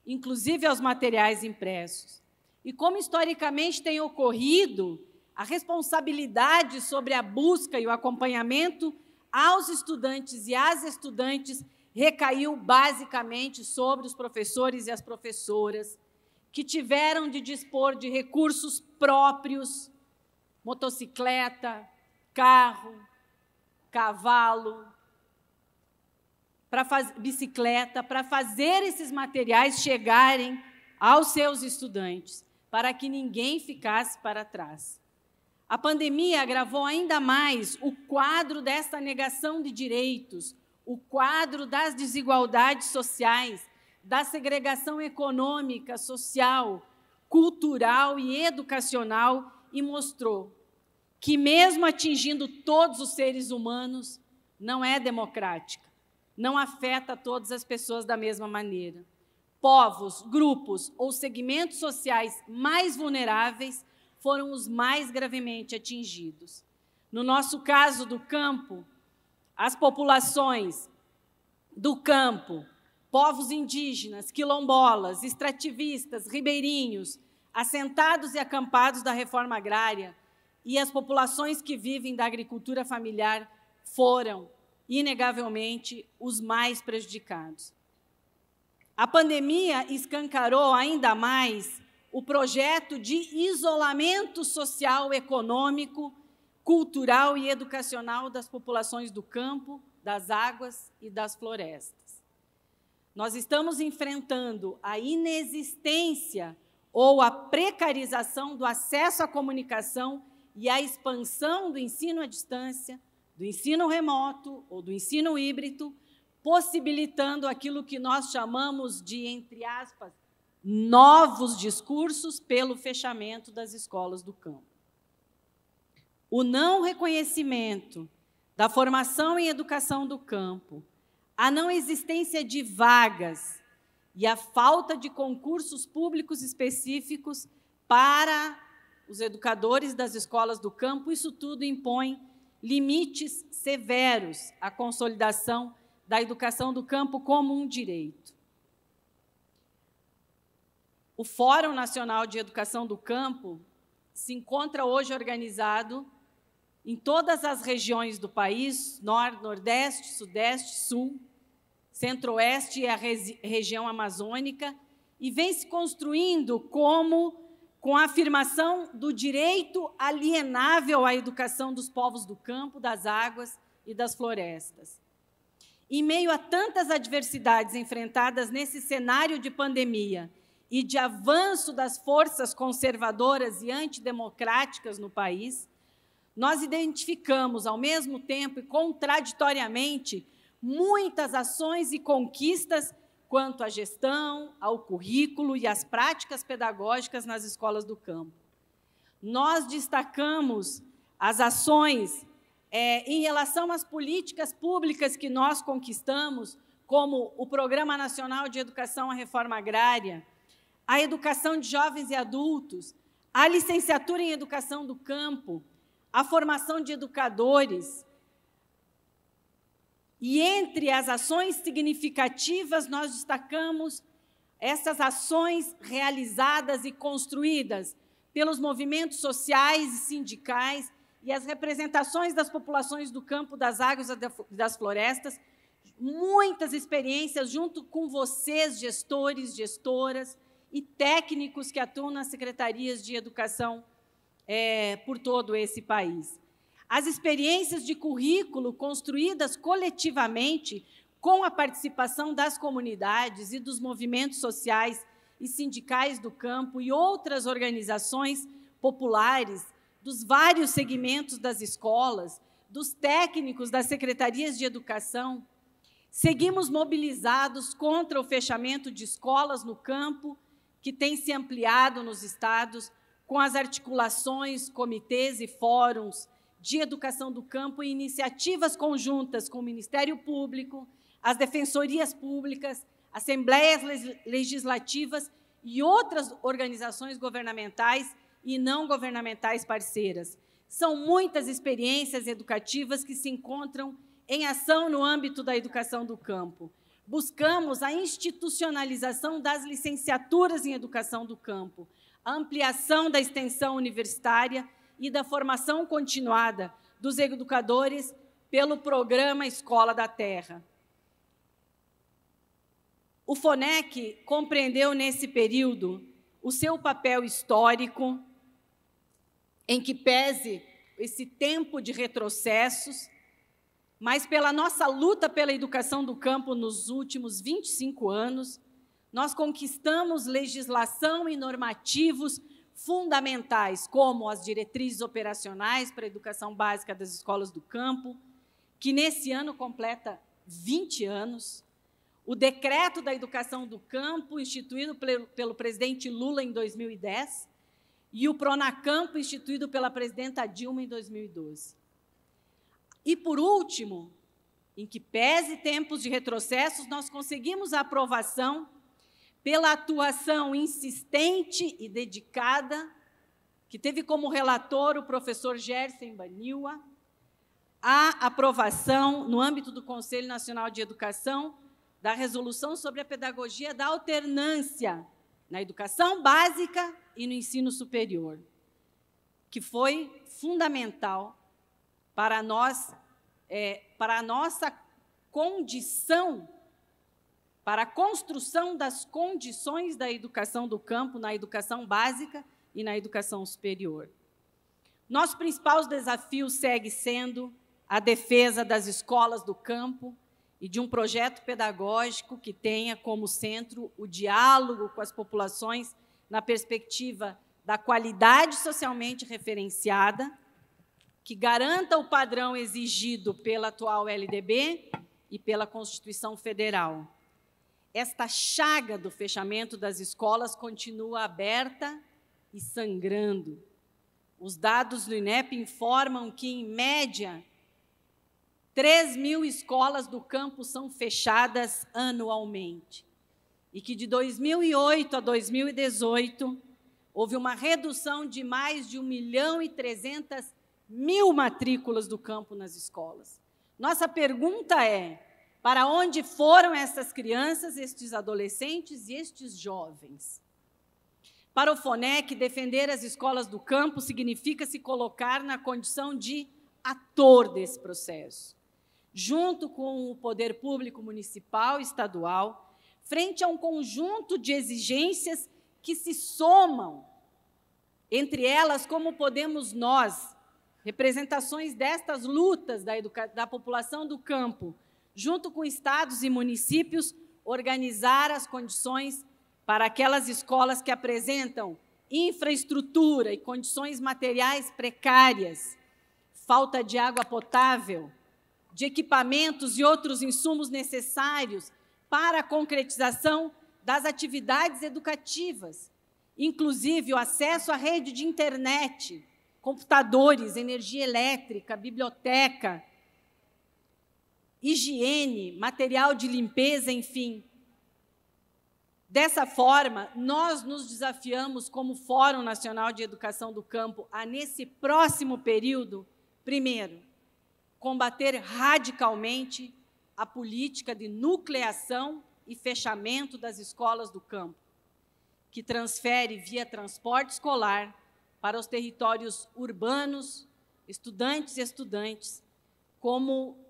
inclusive, aos materiais impressos. E como historicamente tem ocorrido, a responsabilidade sobre a busca e o acompanhamento aos estudantes e às estudantes recaiu basicamente sobre os professores e as professoras, que tiveram de dispor de recursos próprios, motocicleta, carro, cavalo, bicicleta, para fazer esses materiais chegarem aos seus estudantes, para que ninguém ficasse para trás. A pandemia agravou ainda mais o quadro dessa negação de direitos, o quadro das desigualdades sociais, da segregação econômica, social, cultural e educacional, e mostrou que, mesmo atingindo todos os seres humanos, não é democrática, não afeta todas as pessoas da mesma maneira. Povos, grupos ou segmentos sociais mais vulneráveis foram os mais gravemente atingidos. No nosso caso do campo, as populações do campo, povos indígenas, quilombolas, extrativistas, ribeirinhos, assentados e acampados da reforma agrária e as populações que vivem da agricultura familiar foram, inegavelmente, os mais prejudicados. A pandemia escancarou ainda mais o projeto de isolamento social, econômico, cultural e educacional das populações do campo, das águas e das florestas. Nós estamos enfrentando a inexistência ou a precarização do acesso à comunicação e a expansão do ensino à distância, do ensino remoto ou do ensino híbrido, possibilitando aquilo que nós chamamos de, entre aspas, novos discursos pelo fechamento das escolas do campo. O não reconhecimento da formação em educação do campo, a não existência de vagas e a falta de concursos públicos específicos para os educadores das escolas do campo, isso tudo impõe limites severos à consolidação da educação do campo como um direito. O Fórum Nacional de Educação do Campo se encontra hoje organizado em todas as regiões do país, Norte, Nordeste, Sudeste, Sul, Centro-Oeste e a região amazônica, e vem se construindo com a afirmação do direito alienável à educação dos povos do campo, das águas e das florestas. Em meio a tantas adversidades enfrentadas nesse cenário de pandemia e de avanço das forças conservadoras e antidemocráticas no país, nós identificamos, ao mesmo tempo e contraditoriamente, muitas ações e conquistas quanto à gestão, ao currículo e às práticas pedagógicas nas escolas do campo. Nós destacamos as ações em relação às políticas públicas que nós conquistamos, como o Programa Nacional de Educação à Reforma Agrária, a educação de jovens e adultos, a licenciatura em Educação do Campo, a formação de educadores. E entre as ações significativas, nós destacamos essas ações realizadas e construídas pelos movimentos sociais e sindicais e as representações das populações do campo, das águas e das florestas, muitas experiências junto com vocês, gestores, gestoras e técnicos que atuam nas secretarias de educação por todo esse país. As experiências de currículo construídas coletivamente com a participação das comunidades e dos movimentos sociais e sindicais do campo e outras organizações populares, dos vários segmentos das escolas, dos técnicos das secretarias de educação, seguimos mobilizados contra o fechamento de escolas no campo, que tem se ampliado nos estados, com as articulações, comitês e fóruns de educação do campo e iniciativas conjuntas com o Ministério Público, as defensorias públicas, assembleias legislativas e outras organizações governamentais e não governamentais parceiras. São muitas experiências educativas que se encontram em ação no âmbito da educação do campo. Buscamos a institucionalização das licenciaturas em educação do campo, a ampliação da extensão universitária e da formação continuada dos educadores pelo programa Escola da Terra. O FONEC compreendeu, nesse período, o seu papel histórico, em que pese esse tempo de retrocessos, mas pela nossa luta pela educação do campo nos últimos 25 anos, nós conquistamos legislação e normativos fundamentais, como as diretrizes operacionais para a educação básica das escolas do campo, que nesse ano completa 20 anos, o decreto da educação do campo, instituído pelo presidente Lula em 2010, e o Pronacampo, instituído pela presidenta Dilma em 2012. E, por último, em que pese tempos de retrocessos, nós conseguimos a aprovação pela atuação insistente e dedicada, que teve como relator o professor Gerson Baniwa, a aprovação, no âmbito do Conselho Nacional de Educação, da resolução sobre a pedagogia da alternância na educação básica e no ensino superior, que foi fundamental para nós, para a nossa condição, para a construção das condições da educação do campo, na educação básica e na educação superior. Nosso principal desafio segue sendo a defesa das escolas do campo e de um projeto pedagógico que tenha como centro o diálogo com as populações na perspectiva da qualidade socialmente referenciada, que garanta o padrão exigido pela atual LDB e pela Constituição Federal. Esta chaga do fechamento das escolas continua aberta e sangrando. Os dados do INEP informam que, em média, 3.000 escolas do campo são fechadas anualmente e que, de 2008 a 2018, houve uma redução de mais de 1.300.000 1.000 matrículas do campo nas escolas. Nossa pergunta é: para onde foram essas crianças, estes adolescentes e estes jovens? Para o FONEC, defender as escolas do campo significa se colocar na condição de ator desse processo, junto com o poder público municipal e estadual, frente a um conjunto de exigências que se somam. Entre elas, como podemos nós, representações destas lutas da população do campo, junto com estados e municípios, organizar as condições para aquelas escolas que apresentam infraestrutura e condições materiais precárias, falta de água potável, de equipamentos e outros insumos necessários para a concretização das atividades educativas, inclusive o acesso à rede de internet, computadores, energia elétrica, biblioteca, higiene, material de limpeza, enfim. Dessa forma, nós nos desafiamos como Fórum Nacional de Educação do Campo a, nesse próximo período, primeiro, combater radicalmente a política de nucleação e fechamento das escolas do campo, que transfere via transporte escolar para os territórios urbanos, estudantes e estudantes,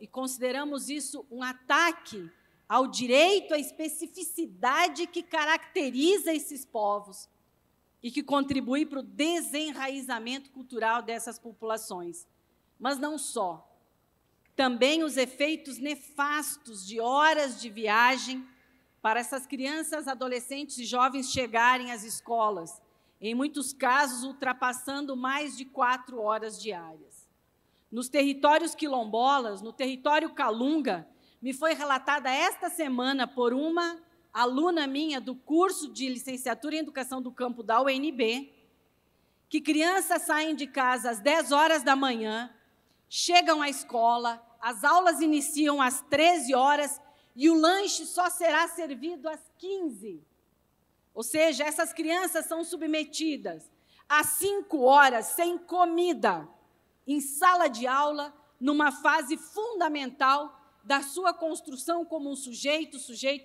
e consideramos isso um ataque ao direito à especificidade que caracteriza esses povos e que contribui para o desenraizamento cultural dessas populações. Mas não só. Também os efeitos nefastos de horas de viagem para essas crianças, adolescentes e jovens chegarem às escolas, em muitos casos ultrapassando mais de 4 horas diárias. Nos territórios quilombolas, no território Calunga, me foi relatada esta semana por uma aluna minha do curso de licenciatura em Educação do Campo da UNB, que crianças saem de casa às 10 horas da manhã, chegam à escola, as aulas iniciam às 13 horas e o lanche só será servido às 15. Ou seja, essas crianças são submetidas a 5 horas sem comida, em sala de aula, numa fase fundamental da sua construção como um sujeito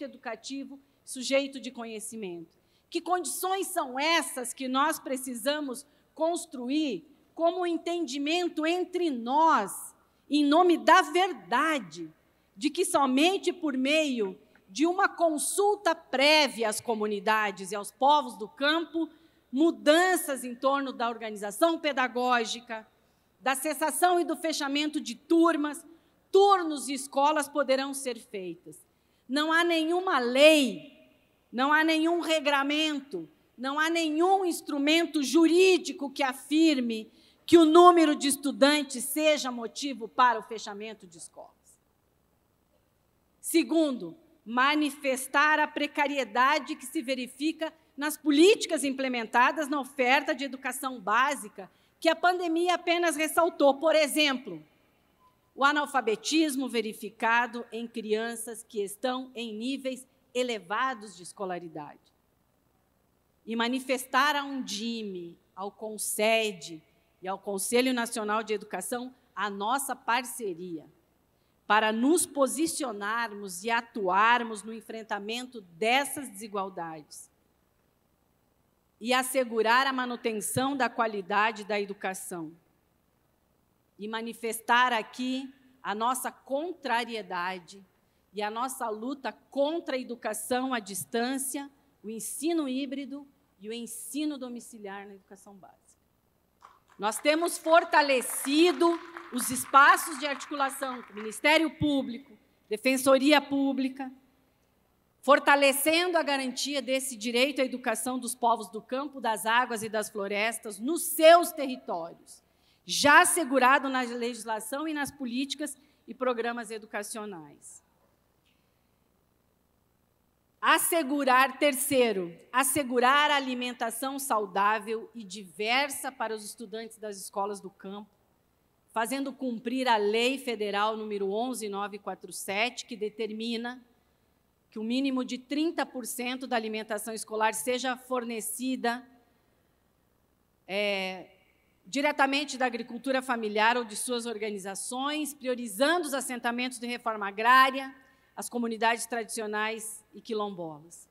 educativo, sujeito de conhecimento. Que condições são essas que nós precisamos construir como um entendimento entre nós, em nome da verdade, de que somente por meio de uma consulta prévia às comunidades e aos povos do campo, mudanças em torno da organização pedagógica, da cessação e do fechamento de turmas, turnos e escolas poderão ser feitas. Não há nenhuma lei, não há nenhum regramento, não há nenhum instrumento jurídico que afirme que o número de estudantes seja motivo para o fechamento de escolas. Segundo, manifestar a precariedade que se verifica nas políticas implementadas na oferta de educação básica, que a pandemia apenas ressaltou. Por exemplo, o analfabetismo verificado em crianças que estão em níveis elevados de escolaridade. E manifestar a Undime, ao CONSED e ao Conselho Nacional de Educação a nossa parceria para nos posicionarmos e atuarmos no enfrentamento dessas desigualdades e assegurar a manutenção da qualidade da educação. E manifestar aqui a nossa contrariedade e a nossa luta contra a educação à distância, o ensino híbrido e o ensino domiciliar na educação básica. Nós temos fortalecido os espaços de articulação com o Ministério Público, Defensoria Pública, fortalecendo a garantia desse direito à educação dos povos do campo, das águas e das florestas nos seus territórios, já assegurado na legislação e nas políticas e programas educacionais. Terceiro, assegurar a alimentação saudável e diversa para os estudantes das escolas do campo, fazendo cumprir a Lei Federal número 11947, que determina que o mínimo de 30% da alimentação escolar seja fornecida diretamente da agricultura familiar ou de suas organizações, priorizando os assentamentos de reforma agrária, as comunidades tradicionais e quilombolas.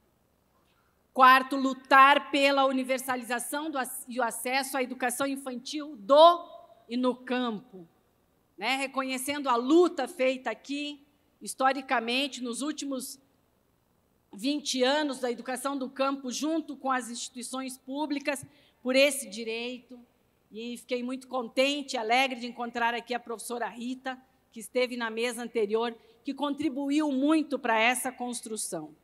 Quarto, lutar pela universalização e o acesso à educação infantil do e no campo, né? Reconhecendo a luta feita aqui, historicamente, nos últimos 20 anos da educação do campo, junto com as instituições públicas, por esse direito. E fiquei muito contente e alegre de encontrar aqui a professora Rita, que esteve na mesa anterior, que contribuiu muito para essa construção.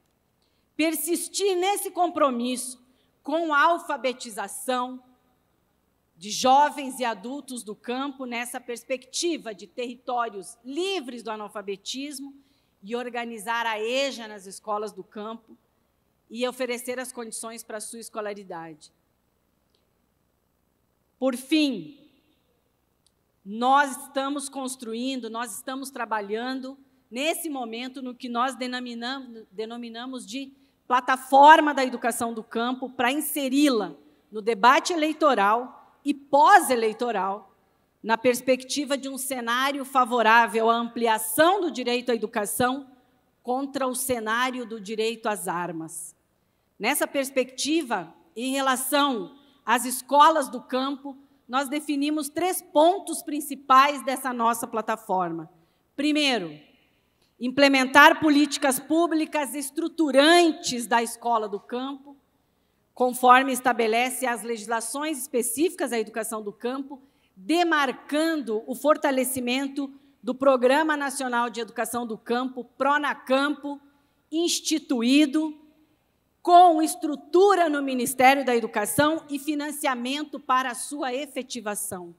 Persistir nesse compromisso com a alfabetização de jovens e adultos do campo, nessa perspectiva de territórios livres do analfabetismo, e organizar a EJA nas escolas do campo e oferecer as condições para a sua escolaridade. Por fim, nós estamos construindo, nós estamos trabalhando, nesse momento, no que nós denominamos de plataforma da educação do campo, para inseri-la no debate eleitoral e pós-eleitoral, na perspectiva de um cenário favorável à ampliação do direito à educação contra o cenário do direito às armas. Nessa perspectiva, em relação às escolas do campo, nós definimos 3 pontos principais dessa nossa plataforma. Primeiro, implementar políticas públicas estruturantes da escola do campo, conforme estabelece as legislações específicas da educação do campo, demarcando o fortalecimento do Programa Nacional de Educação do Campo, PRONACAMPO, instituído, com estrutura no Ministério da Educação e financiamento para a sua efetivação,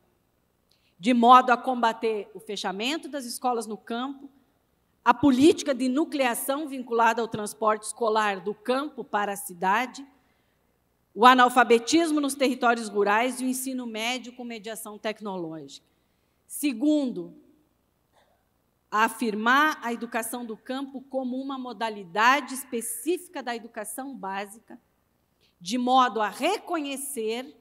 de modo a combater o fechamento das escolas no campo, a política de nucleação vinculada ao transporte escolar do campo para a cidade, o analfabetismo nos territórios rurais e o ensino médio com mediação tecnológica. Segundo, afirmar a educação do campo como uma modalidade específica da educação básica, de modo a reconhecer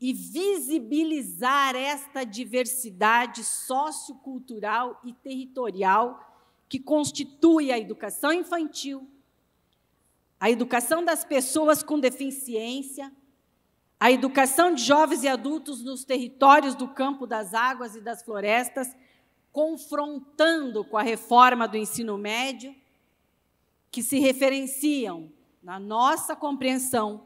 e visibilizar esta diversidade sociocultural e territorial que constitui a educação infantil, a educação das pessoas com deficiência, a educação de jovens e adultos nos territórios do campo, das águas e das florestas, confrontando com a reforma do ensino médio, que se referenciam, na nossa compreensão,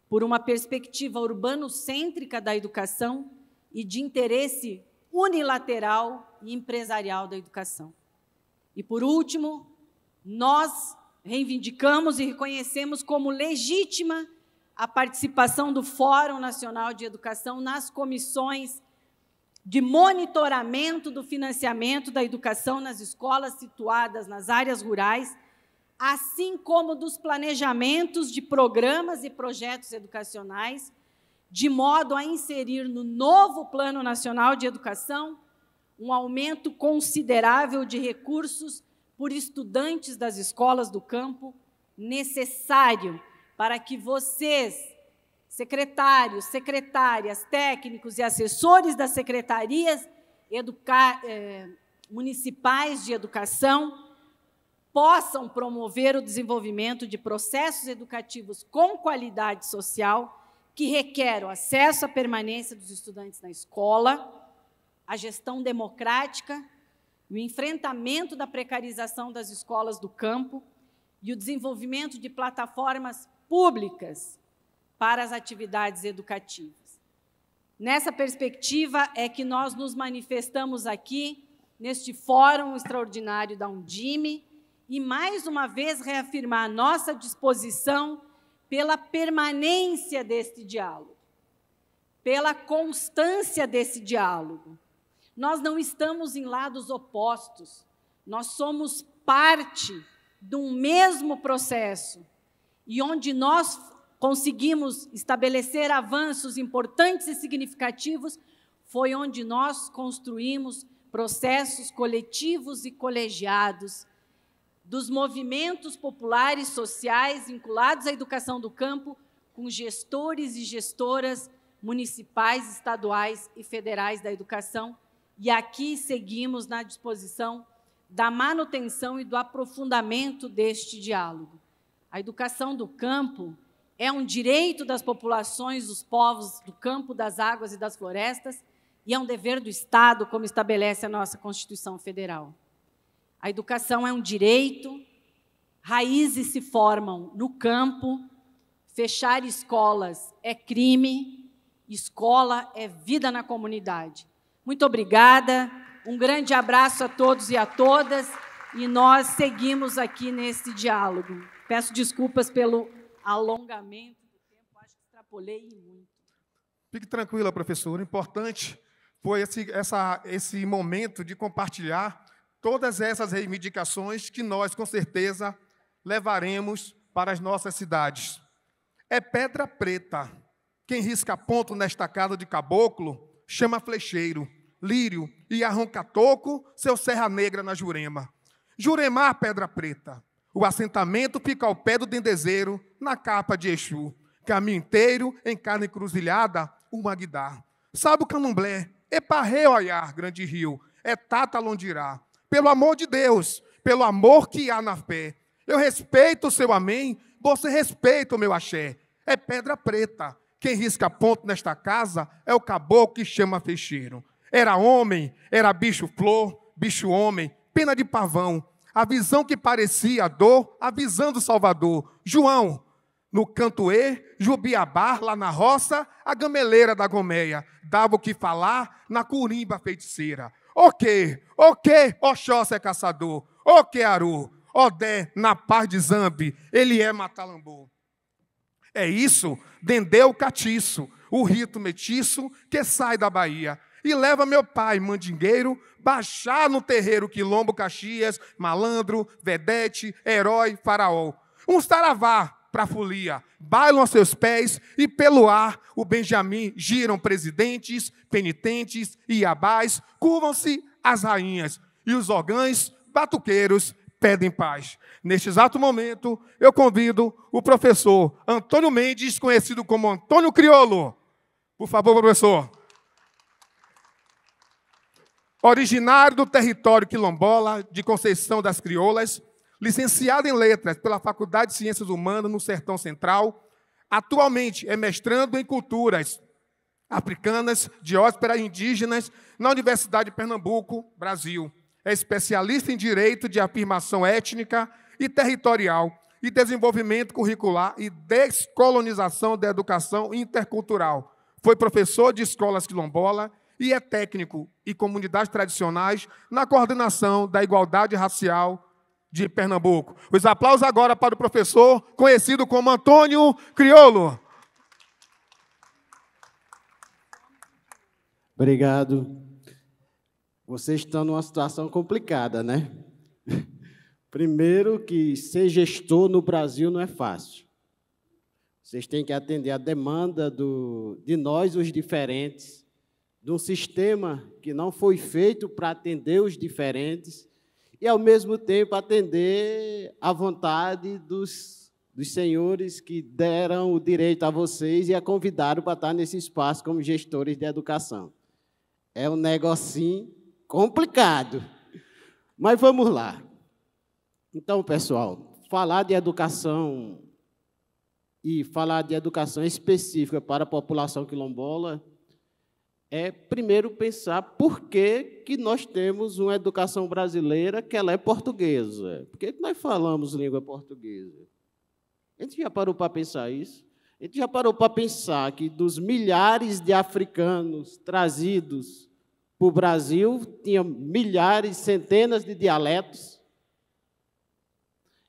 por uma perspectiva urbanocêntrica da educação e de interesse unilateral e empresarial da educação. E, por último, nós reivindicamos e reconhecemos como legítima a participação do Fórum Nacional de Educação nas comissões de monitoramento do financiamento da educação nas escolas situadas nas áreas rurais, assim como dos planejamentos de programas e projetos educacionais, de modo a inserir no novo Plano Nacional de Educação um aumento considerável de recursos por estudantes das escolas do campo, necessário para que vocês, secretários, secretárias, técnicos e assessores das secretarias municipais de educação possam promover o desenvolvimento de processos educativos com qualidade social, que requer o acesso à permanência dos estudantes na escola, a gestão democrática, o enfrentamento da precarização das escolas do campo e o desenvolvimento de plataformas públicas para as atividades educativas. Nessa perspectiva é que nós nos manifestamos aqui, neste Fórum Extraordinário da Undime, e, mais uma vez, reafirmar a nossa disposição pela permanência deste diálogo, pela constância desse diálogo. Nós não estamos em lados opostos, nós somos parte de um mesmo processo, e onde nós conseguimos estabelecer avanços importantes e significativos, foi onde nós construímos processos coletivos e colegiados dos movimentos populares sociais vinculados à educação do campo, com gestores e gestoras municipais, estaduais e federais da educação, e aqui seguimos na disposição da manutenção e do aprofundamento deste diálogo. A educação do campo é um direito das populações, dos povos do campo, das águas e das florestas, e é um dever do Estado, como estabelece a nossa Constituição Federal. A educação é um direito, raízes se formam no campo, fechar escolas é crime, escola é vida na comunidade. Muito obrigada, um grande abraço a todos e a todas, e nós seguimos aqui nesse diálogo. Peço desculpas pelo alongamento do tempo, acho que extrapolei muito. Fique tranquila, professora. O importante foi esse momento de compartilhar todas essas reivindicações que nós, com certeza, levaremos para as nossas cidades. É pedra preta. Quem risca ponto nesta casa de caboclo chama flecheiro, lírio e arranca-toco, seu Serra Negra na Jurema. Jurema, pedra preta. O assentamento fica ao pé do dendezeiro, na capa de Exu. Caminho inteiro, em carne encruzilhada, o Magdá. Sabe o candomblé? Eparrei olhar, grande rio, é tata londirá. Pelo amor de Deus, pelo amor que há na fé. Eu respeito o seu amém, você respeita o meu axé. É pedra preta. Quem risca ponto nesta casa é o caboclo que chama fecheiro. Era homem, era bicho-flor, bicho-homem, pena de pavão. A visão que parecia dor, a visão do Salvador. João, no Cantoê, Jubiabá, lá na roça, a gameleira da Gomeia. Dava o que falar na curimba feiticeira. O quê? Oxóssi é caçador. O que, Aru? Odé, na paz de Zambi, ele é matalambô. É isso, Dendeu Catiço, o rito metiço que sai da Bahia. E leva meu pai, mandingueiro, baixar no terreiro Quilombo, Caxias, malandro, vedete, herói, faraó. Um saravá para a folia, bailam a seus pés e pelo ar o Benjamim giram presidentes, penitentes e iabás, curvam-se as rainhas e os orgães batuqueiros pedem paz. Neste exato momento, eu convido o professor Antônio Mendes, conhecido como Antônio Criolo. Por favor, professor. Originário do território quilombola de Conceição das Crioulas, licenciado em Letras pela Faculdade de Ciências Humanas no Sertão Central, atualmente é mestrando em Culturas Africanas, Dióspora Indígenas, na Universidade de Pernambuco, Brasil. É especialista em Direito de Afirmação Étnica e Territorial e Desenvolvimento Curricular e Descolonização da Educação Intercultural. Foi professor de escolas quilombola e é técnico e comunidades tradicionais na coordenação da igualdade racial de Pernambuco. Os aplausos agora para o professor conhecido como Antônio Criolo. Obrigado. Vocês estão numa situação complicada, né? Primeiro que ser gestor no Brasil não é fácil. Vocês têm que atender a demanda de nós, os diferentes, de um sistema que não foi feito para atender os diferentes e, ao mesmo tempo, atender à vontade dos senhores que deram o direito a vocês e a convidaram para estar nesse espaço como gestores de educação. É um negocinho complicado, mas vamos lá. Então, pessoal, falar de educação e falar de educação específica para a população quilombola é, primeiro, pensar por que nós temos uma educação brasileira que ela é portuguesa. Por que nós falamos língua portuguesa? A gente já parou para pensar isso? A gente já parou para pensar que dos milhares de africanos trazidos para o Brasil, tinha milhares, centenas de dialetos?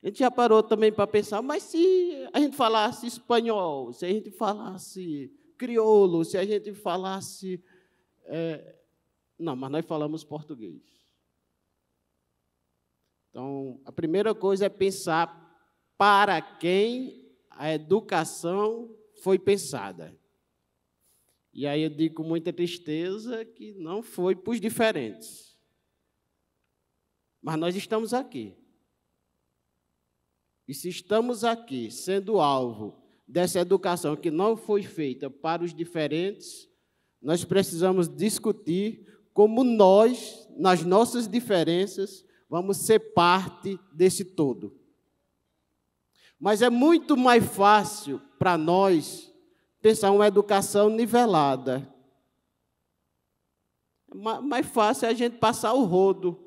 A gente já parou também para pensar, mas se a gente falasse espanhol, se a gente falasse crioulo, se a gente falasse... Não, mas nós falamos português. Então, a primeira coisa é pensar para quem a educação foi pensada. E aí eu digo com muita tristeza que não foi para os diferentes. Mas nós estamos aqui. E se estamos aqui, sendo alvo dessa educação que não foi feita para os diferentes, nós precisamos discutir como nós, nas nossas diferenças, vamos ser parte desse todo. Mas é muito mais fácil para nós pensar uma educação nivelada. Mais fácil é a gente passar o rodo.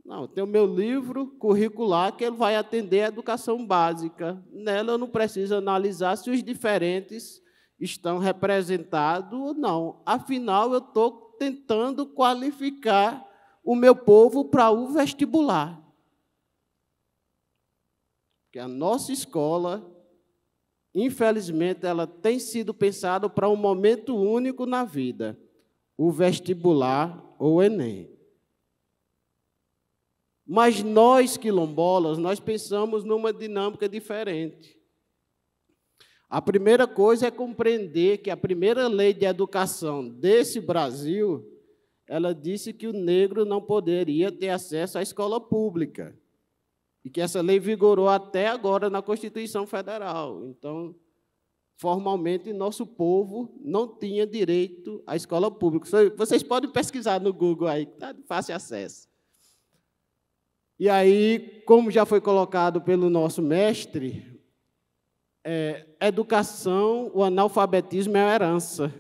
Não, tem o meu livro curricular que ele vai atender a educação básica. Nela eu não preciso analisar se os diferentes estão representados ou não. Afinal, eu estou tentando qualificar o meu povo para o vestibular. Porque a nossa escola, infelizmente, ela tem sido pensada para um momento único na vida, o vestibular ou o Enem. Mas nós, quilombolas, nós pensamos numa dinâmica diferente. A primeira coisa é compreender que a primeira lei de educação desse Brasil, ela disse que o negro não poderia ter acesso à escola pública. E que essa lei vigorou até agora na Constituição Federal. Então, formalmente, nosso povo não tinha direito à escola pública. Vocês podem pesquisar no Google aí, está de fácil acesso. E aí, como já foi colocado pelo nosso mestre, educação, o analfabetismo é uma herança.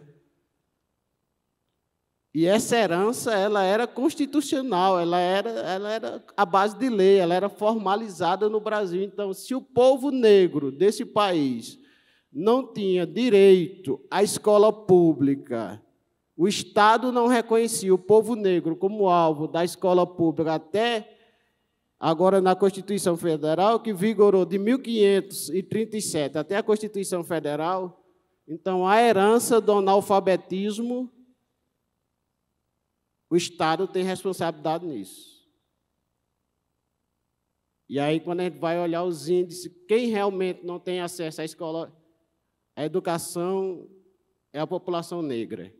E essa herança, ela era constitucional, ela era a base de lei, ela era formalizada no Brasil. Então, se o povo negro desse país não tinha direito à escola pública, o Estado não reconhecia o povo negro como alvo da escola pública até agora na Constituição Federal, que vigorou de 1537 até a Constituição Federal, então a herança do analfabetismo, o Estado tem responsabilidade nisso. E aí, quando a gente vai olhar os índices, quem realmente não tem acesso à escola, à educação, é a população negra.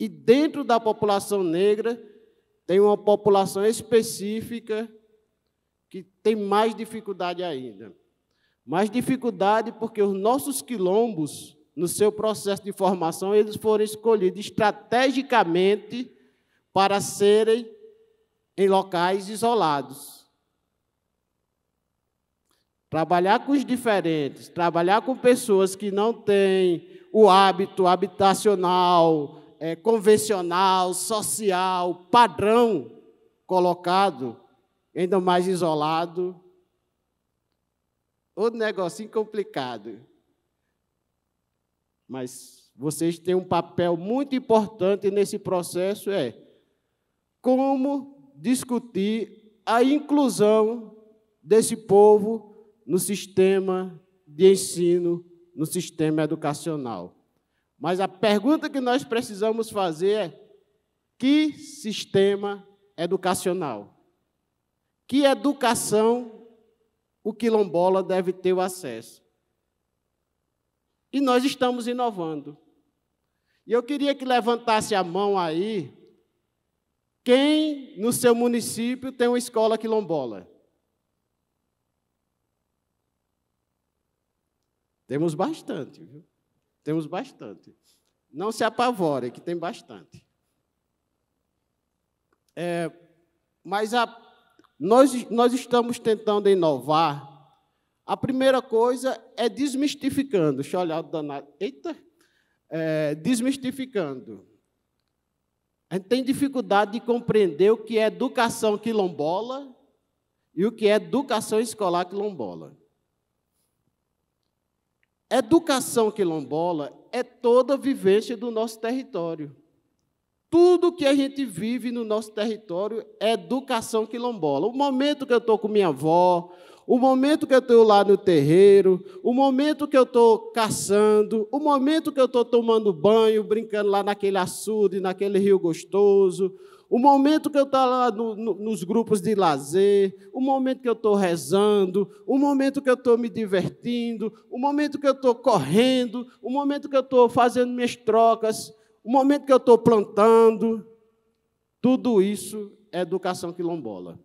E dentro da população negra, tem uma população específica que tem mais dificuldade ainda. Mais dificuldade porque os nossos quilombos, no seu processo de formação, eles foram escolhidos estrategicamente para serem em locais isolados. Trabalhar com os diferentes, trabalhar com pessoas que não têm o hábito habitacional, convencional, social, padrão colocado, ainda mais isolado. Outro negocinho complicado. Mas vocês têm um papel muito importante nesse processo, como discutir a inclusão desse povo no sistema de ensino, no sistema educacional. Mas a pergunta que nós precisamos fazer é: que sistema educacional? Que educação o quilombola deve ter o acesso? E nós estamos inovando. E eu queria que levantasse a mão aí quem no seu município tem uma escola quilombola. Temos bastante, viu? Temos bastante. Não se apavore, que tem bastante. Mas nós estamos tentando inovar. A primeira coisa é desmistificando. Deixa eu olhar o danado. Eita! Desmistificando. A gente tem dificuldade de compreender o que é educação quilombola e o que é educação escolar quilombola. Educação quilombola é toda a vivência do nosso território. Tudo que a gente vive no nosso território é educação quilombola. O momento que eu estou com minha avó, o momento que eu estou lá no terreiro, o momento que eu estou caçando, o momento que eu estou tomando banho, brincando lá naquele açude, naquele rio gostoso, o momento que eu estou lá nos grupos de lazer, o momento que eu estou rezando, o momento que eu estou me divertindo, o momento que eu estou correndo, o momento que eu estou fazendo minhas trocas, o momento que eu estou plantando, tudo isso é educação quilombola.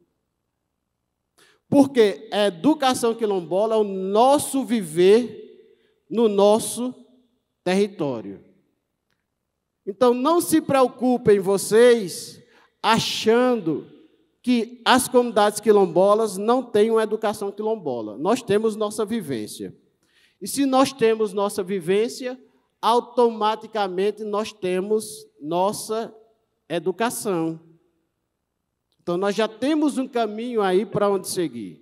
Porque a educação quilombola é o nosso viver no nosso território. Então, não se preocupem vocês achando que as comunidades quilombolas não têm uma educação quilombola. Nós temos nossa vivência. E se nós temos nossa vivência, automaticamente nós temos nossa educação. Então, nós já temos um caminho aí para onde seguir.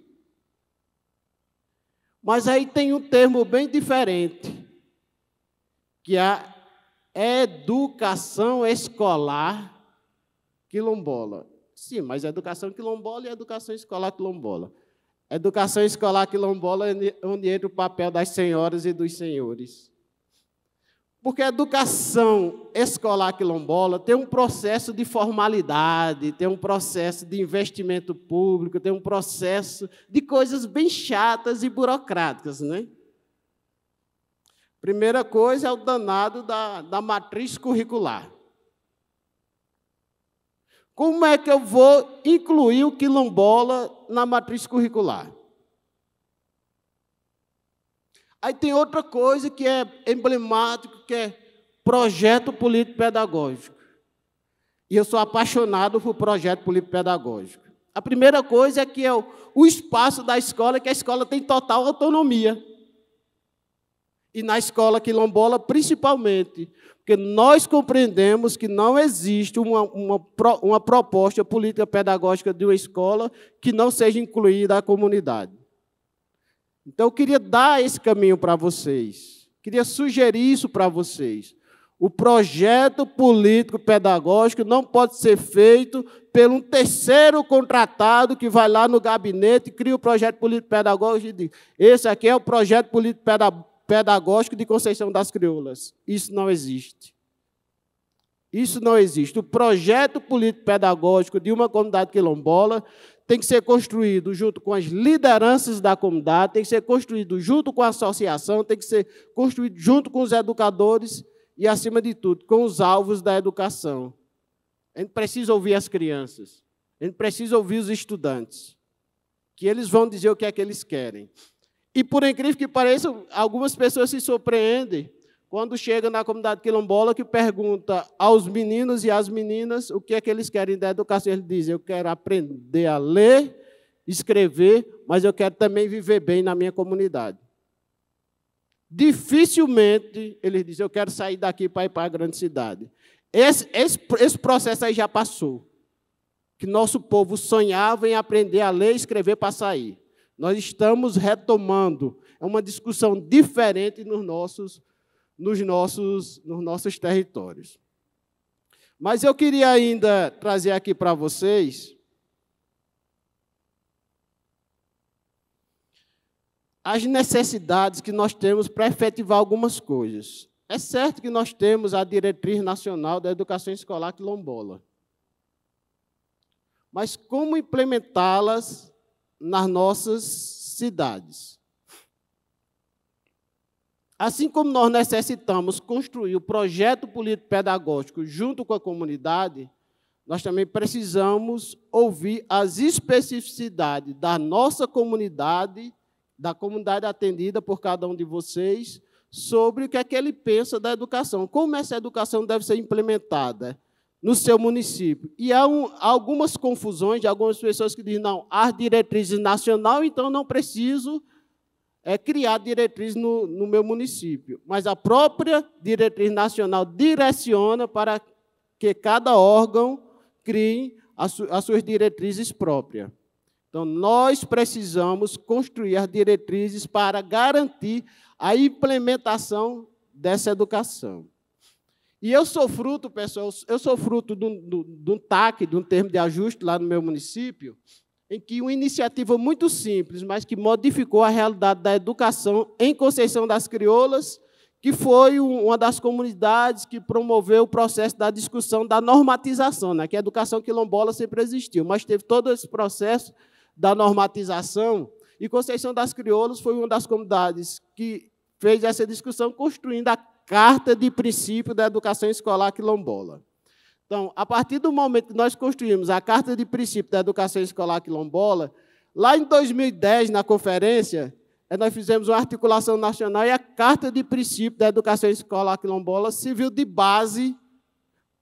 Mas aí tem um termo bem diferente, que é a educação escolar quilombola. Sim, mas educação quilombola e educação escolar quilombola. Educação escolar quilombola é onde entra o papel das senhoras e dos senhores. Porque a educação escolar quilombola tem um processo de formalidade, tem um processo de investimento público, tem um processo de coisas bem chatas e burocráticas, né? Primeira coisa é o danado da matriz curricular. Como é que eu vou incluir o quilombola na matriz curricular? Aí tem outra coisa que é emblemático, que é projeto político-pedagógico. E eu sou apaixonado por projeto político-pedagógico. A primeira coisa é que é o espaço da escola, que a escola tem total autonomia. E na escola quilombola, principalmente, porque nós compreendemos que não existe uma proposta política pedagógica de uma escola que não seja incluída a comunidade. Então, eu queria dar esse caminho para vocês, queria sugerir isso para vocês. O projeto político pedagógico não pode ser feito por um terceiro contratado que vai lá no gabinete, cria o projeto político pedagógico e diz: esse aqui é o projeto político pedagógico de Conceição das Crioulas. Isso não existe. Isso não existe. O projeto político-pedagógico de uma comunidade quilombola tem que ser construído junto com as lideranças da comunidade, tem que ser construído junto com a associação, tem que ser construído junto com os educadores e, acima de tudo, com os alvos da educação. A gente precisa ouvir as crianças, a gente precisa ouvir os estudantes, que eles vão dizer o que é que eles querem. E, por incrível que pareça, algumas pessoas se surpreendem quando chegam na comunidade quilombola que pergunta aos meninos e às meninas o que é que eles querem da educação. Eles dizem: eu quero aprender a ler, escrever, mas eu quero também viver bem na minha comunidade. Dificilmente eles dizem: eu quero sair daqui para ir para a grande cidade. Esse processo aí já passou. Que nosso povo sonhava em aprender a ler e escrever para sair. Nós estamos retomando. É uma discussão diferente nos nossos territórios. Mas eu queria ainda trazer aqui para vocês as necessidades que nós temos para efetivar algumas coisas. É certo que nós temos a Diretriz Nacional da Educação Escolar Quilombola. Mas como implementá-las nas nossas cidades? Assim como nós necessitamos construir o projeto político-pedagógico junto com a comunidade, nós também precisamos ouvir as especificidades da nossa comunidade, da comunidade atendida por cada um de vocês, sobre o que é que ele pensa da educação, como essa educação deve ser implementada no seu município. E há algumas confusões de algumas pessoas que dizem: não, há diretrizes nacional, então não preciso criar diretriz no meu município. Mas a própria diretriz nacional direciona para que cada órgão crie as suas diretrizes próprias. Então, nós precisamos construir as diretrizes para garantir a implementação dessa educação. E eu sou fruto, pessoal, de um TAC, de um termo de ajuste lá no meu município, em que uma iniciativa muito simples, mas que modificou a realidade da educação em Conceição das Crioulas, que foi uma das comunidades que promoveu o processo da discussão da normatização, né? Que a educação quilombola sempre existiu, mas teve todo esse processo da normatização, e Conceição das Crioulas foi uma das comunidades que fez essa discussão, construindo a Carta de Princípio da Educação Escolar Quilombola. Então, a partir do momento que nós construímos a Carta de Princípio da Educação Escolar Quilombola, Lá em 2010, na conferência, nós fizemos uma articulação nacional e a Carta de Princípio da Educação Escolar Quilombola serviu de base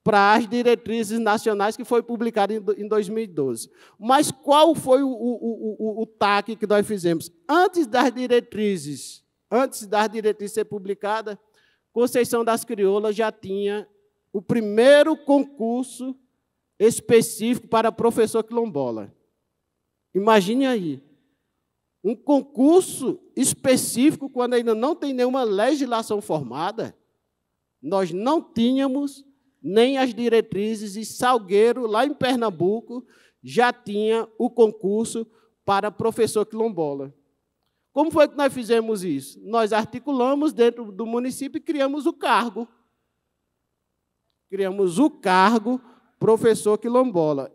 para as diretrizes nacionais, que foi publicada em 2012. Mas qual foi o TAC que nós fizemos? Antes das diretrizes ser publicadas, Conceição das Crioulas já tinha o primeiro concurso específico para professor quilombola. Imagine aí, um concurso específico, quando ainda não tem nenhuma legislação formada, nós não tínhamos nem as diretrizes, e Salgueiro, lá em Pernambuco, já tinha o concurso para professor quilombola. Como foi que nós fizemos isso? Nós articulamos dentro do município e criamos o cargo. Criamos o cargo professor quilombola.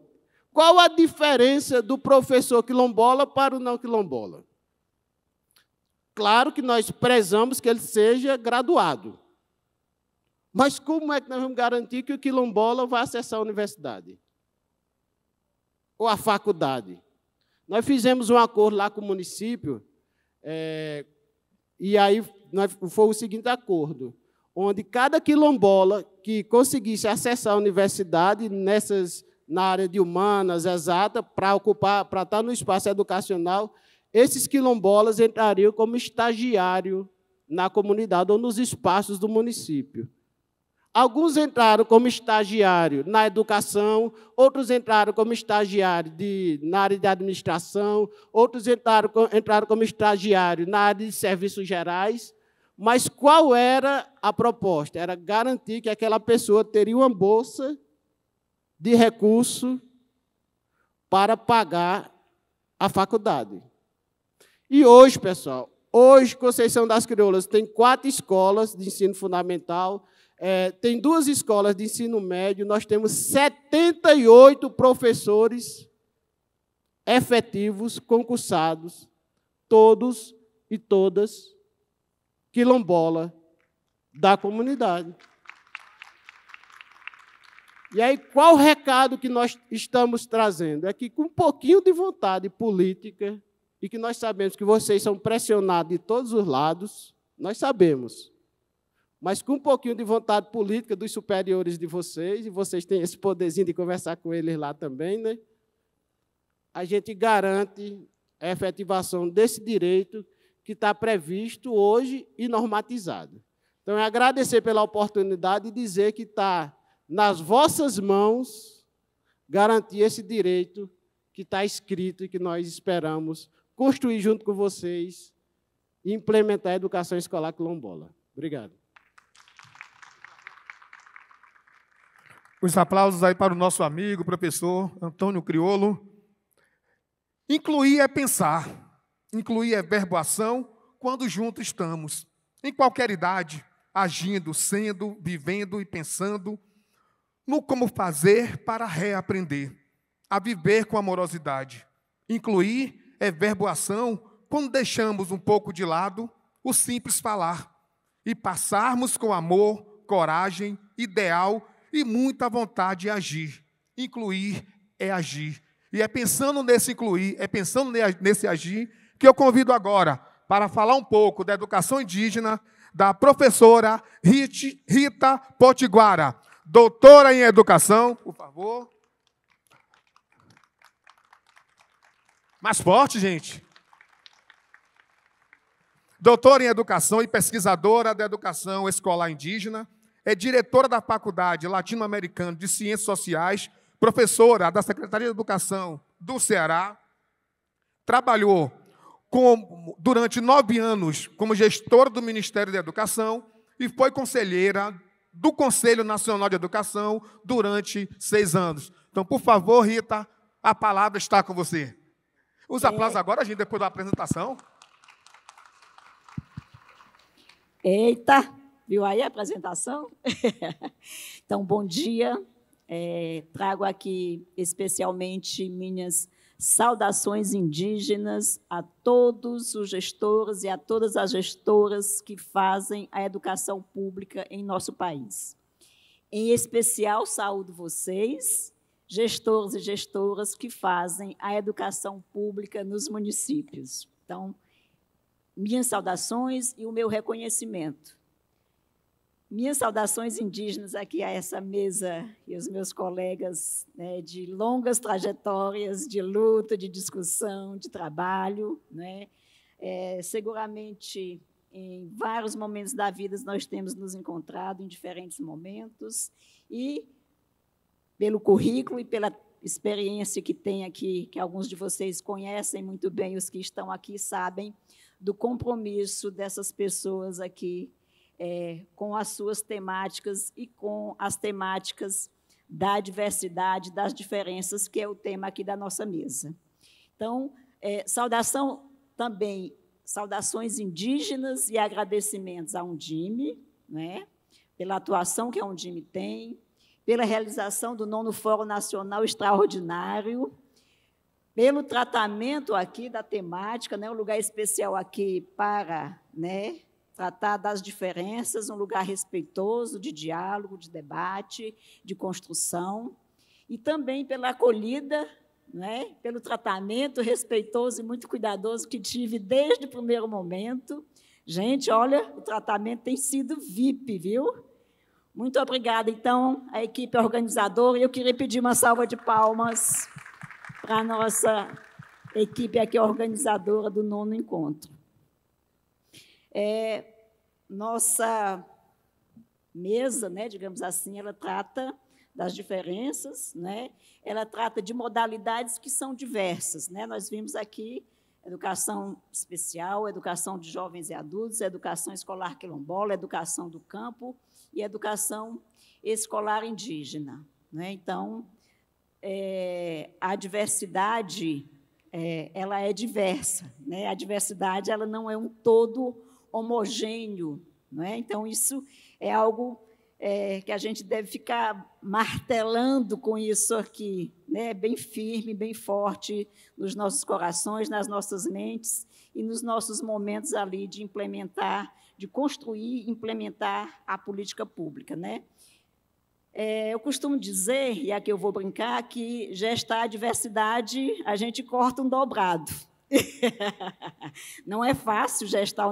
Qual a diferença do professor quilombola para o não quilombola? Claro que nós prezamos que ele seja graduado. Mas como é que nós vamos garantir que o quilombola vai acessar a universidade? Ou a faculdade? Nós fizemos um acordo lá com o município, e aí foi o seguinte acordo, onde cada quilombola que conseguisse acessar a universidade na área de humanas, exata, para estar no espaço educacional, esses quilombolas entrariam como estagiário na comunidade ou nos espaços do município. Alguns entraram como estagiário na educação, outros entraram como estagiário na área de administração, outros entraram como estagiário na área de serviços gerais. Mas qual era a proposta? Era garantir que aquela pessoa teria uma bolsa de recurso para pagar a faculdade. E hoje, pessoal, Conceição das Crioulas tem 4 escolas de ensino fundamental, tem 2 escolas de ensino médio, nós temos 78 professores efetivos, concursados, todos e todas quilombola da comunidade. E aí, qual o recado que nós estamos trazendo? É que, com um pouquinho de vontade política, e que nós sabemos que vocês são pressionados de todos os lados, nós sabemos, mas com um pouquinho de vontade política dos superiores de vocês, e vocês têm esse poderzinho de conversar com eles lá também, né? A gente garante a efetivação desse direito que está previsto hoje e normatizado. Então, é agradecer pela oportunidade e dizer que está nas vossas mãos garantir esse direito que está escrito e que nós esperamos construir junto com vocês e implementar a educação escolar quilombola. Obrigado. Os aplausos aí para o nosso amigo, professor Antônio Criolo. Incluir é pensar, incluir é verboação quando juntos estamos, em qualquer idade, agindo, sendo, vivendo e pensando no como fazer para reaprender, a viver com amorosidade. Incluir é verboação quando deixamos um pouco de lado o simples falar e passarmos com amor, coragem, ideal e muita vontade de agir. Incluir é agir. E é pensando nesse incluir, é pensando nesse agir, que eu convido agora para falar um pouco da educação indígena da professora Rita Potiguara, doutora em educação, por favor. Mais forte, gente. Doutora em educação e pesquisadora da educação escolar indígena, é diretora da Faculdade Latino-Americana de Ciências Sociais, professora da Secretaria de Educação do Ceará, trabalhou durante 9 anos como gestora do Ministério da Educação e foi conselheira do Conselho Nacional de Educação durante 6 anos. Então, por favor, Rita, a palavra está com você. Os aplausos agora, gente, depois da apresentação. Eita, viu aí a apresentação? Então, bom dia. Trago aqui especialmente minhas saudações indígenas a todos os gestores e a todas as gestoras que fazem a educação pública em nosso país. Em especial, saúdo vocês, gestores e gestoras que fazem a educação pública nos municípios. Então, minhas saudações e o meu reconhecimento. Minhas saudações indígenas aqui a essa mesa e os meus colegas, né, de longas trajetórias de luta, de discussão, de trabalho, né? Seguramente, em vários momentos da vida, nós temos nos encontrado em diferentes momentos e, pelo currículo e pela experiência que tem aqui, que alguns de vocês conhecem muito bem, os que estão aqui sabem do compromisso dessas pessoas aqui com as suas temáticas e com as temáticas da diversidade, das diferenças, que é o tema aqui da nossa mesa. Então, saudações indígenas e agradecimentos à Undime, né, pela atuação que a Undime tem, pela realização do 9º Fórum Nacional Extraordinário, pelo tratamento aqui da temática, né, um lugar especial aqui para, né, tratar das diferenças, um lugar respeitoso de diálogo, de debate, de construção, e também pela acolhida, né, pelo tratamento respeitoso e muito cuidadoso que tive desde o primeiro momento. Gente, olha, o tratamento tem sido VIP, viu? Muito obrigada, então, à equipe organizadora. E eu queria pedir uma salva de palmas para a nossa equipe aqui organizadora do 9º encontro. Nossa mesa, né, digamos assim, ela trata das diferenças, né? Ela trata de modalidades que são diversas, né? Nós vimos aqui educação especial, educação de jovens e adultos, educação escolar quilombola, educação do campo e educação escolar indígena, né? Então, a diversidade, ela é diversa, né? A diversidade, ela não é um todo homogêneo, não é? Então, isso é algo que a gente deve ficar martelando com isso aqui, né? Bem firme, bem forte nos nossos corações, nas nossas mentes e nos nossos momentos ali de implementar, de construir e implementar a política pública, né? Eu costumo dizer, e aqui eu vou brincar, que gestar a diversidade, a gente corta um dobrado. Não é fácil gestar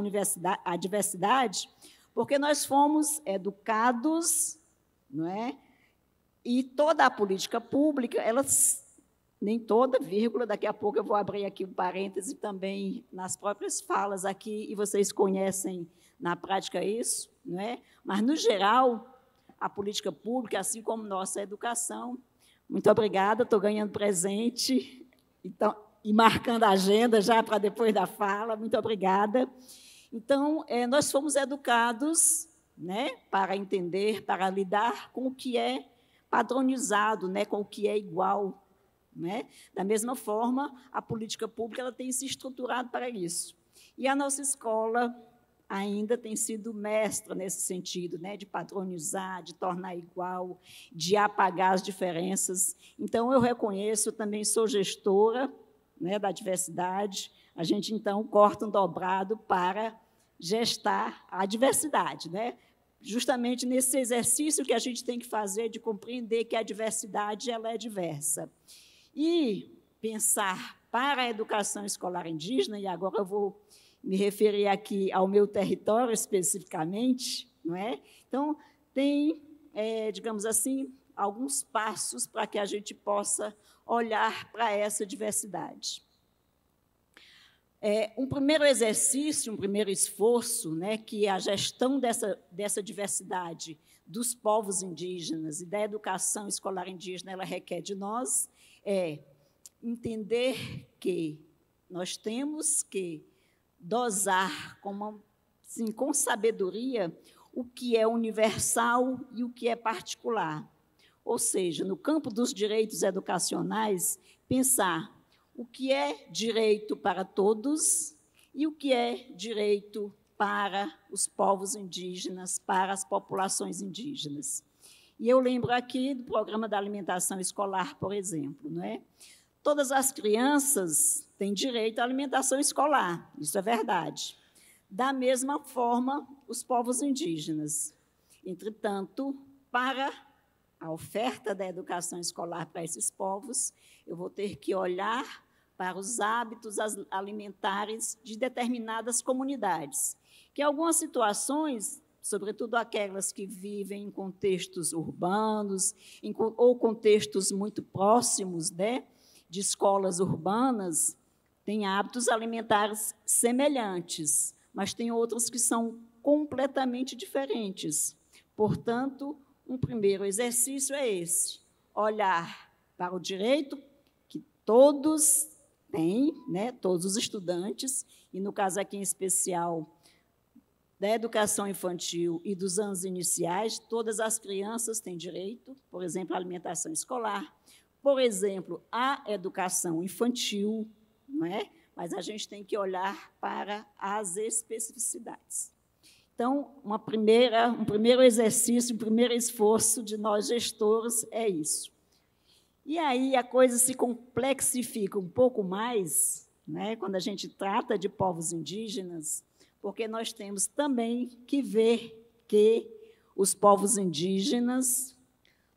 a diversidade, porque nós fomos educados, não é? E toda a política pública, nem toda, vírgula, daqui a pouco eu vou abrir aqui um parêntese também nas próprias falas aqui, e vocês conhecem na prática isso, não é? Mas, no geral, a política pública, assim como nossa educação, muito obrigada, estou ganhando presente, então, e marcando a agenda já para depois da fala, muito obrigada. Então, nós fomos educados, né, para entender, para lidar com o que é padronizado, né, com o que é igual, né? Da mesma forma, a política pública ela tem se estruturado para isso. E a nossa escola ainda tem sido mestra nesse sentido, né, de padronizar, de tornar igual, de apagar as diferenças. Então, eu reconheço, eu também sou gestora, né, da diversidade. A gente, então, corta um dobrado para gestar a diversidade, né? Justamente nesse exercício que a gente tem que fazer de compreender que a diversidade ela é diversa. E pensar para a educação escolar indígena, e agora eu vou me referir aqui ao meu território especificamente, não é? Então, tem, digamos assim, alguns passos para que a gente possa olhar para essa diversidade. Um primeiro exercício, um primeiro esforço, né, que a gestão dessa diversidade dos povos indígenas e da educação escolar indígena ela requer de nós, é entender que nós temos que dosar com sabedoria o que é universal e o que é particular. Ou seja, no campo dos direitos educacionais, pensar o que é direito para todos e o que é direito para os povos indígenas, para as populações indígenas. E eu lembro aqui do Programa da Alimentação Escolar, por exemplo, não é? Todas as crianças têm direito à alimentação escolar, isso é verdade. Da mesma forma, os povos indígenas. Entretanto, para a oferta da educação escolar para esses povos, eu vou ter que olhar para os hábitos alimentares de determinadas comunidades, que em algumas situações, sobretudo aquelas que vivem em contextos urbanos ou contextos muito próximos, né, de escolas urbanas, têm hábitos alimentares semelhantes, mas tem outros que são completamente diferentes. Portanto, um primeiro exercício é esse: olhar para o direito que todos têm, né, todos os estudantes, e no caso aqui em especial da educação infantil e dos anos iniciais, todas as crianças têm direito, por exemplo, à alimentação escolar, por exemplo, à educação infantil, não é? Mas a gente tem que olhar para as especificidades. Então, um primeiro exercício, um primeiro esforço de nós gestores é isso. E aí a coisa se complexifica um pouco mais, né, quando a gente trata de povos indígenas, porque nós temos também que ver que os povos indígenas,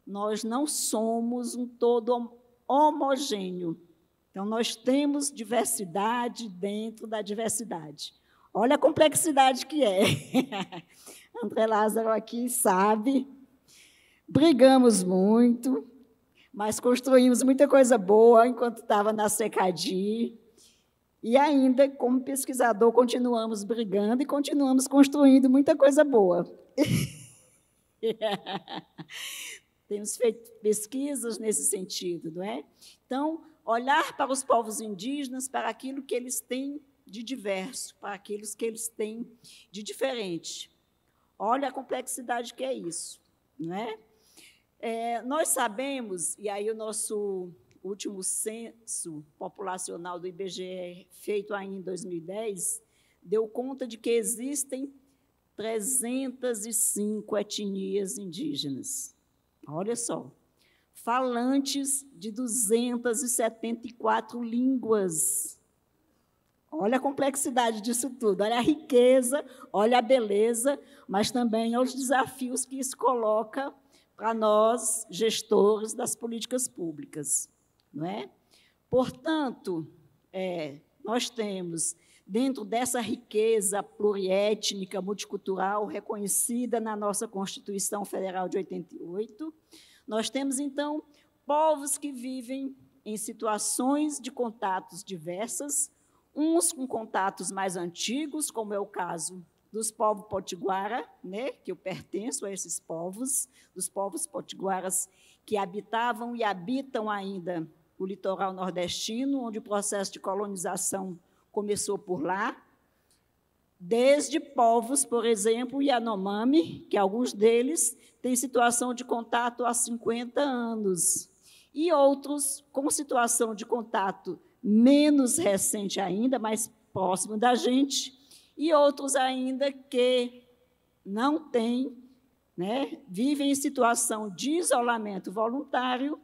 nós não somos um todo homogêneo. Então, nós temos diversidade dentro da diversidade. Olha a complexidade que é. André Lázaro aqui sabe, brigamos muito, mas construímos muita coisa boa enquanto estava na Secadi. E ainda, como pesquisador, continuamos brigando e continuamos construindo muita coisa boa. Temos feito pesquisas nesse sentido, não é? Então, olhar para os povos indígenas, para aquilo que eles têm de diverso, para aquilo que eles têm de diferente. Olha a complexidade que é isso, não é? Nós sabemos, e aí o nosso último censo populacional do IBGE, feito ainda em 2010, deu conta de que existem 305 etnias indígenas. Olha só, falantes de 274 línguas. Olha a complexidade disso tudo, olha a riqueza, olha a beleza, mas também olha os desafios que isso coloca para nós, gestores das políticas públicas. Não é? Portanto, nós temos, dentro dessa riqueza pluriétnica, multicultural, reconhecida na nossa Constituição Federal de 88, nós temos, então, povos que vivem em situações de contatos diversas, uns com contatos mais antigos, como é o caso dos povos potiguara, né, que eu pertenço a esses povos, dos povos potiguaras que habitavam e habitam ainda o litoral nordestino, onde o processo de colonização começou por lá, desde povos, por exemplo, Yanomami, que alguns deles têm situação de contato há 50 anos, e outros com situação de contato menos recente ainda, mais próximo da gente, e outros ainda que não têm, né, vivem em situação de isolamento voluntário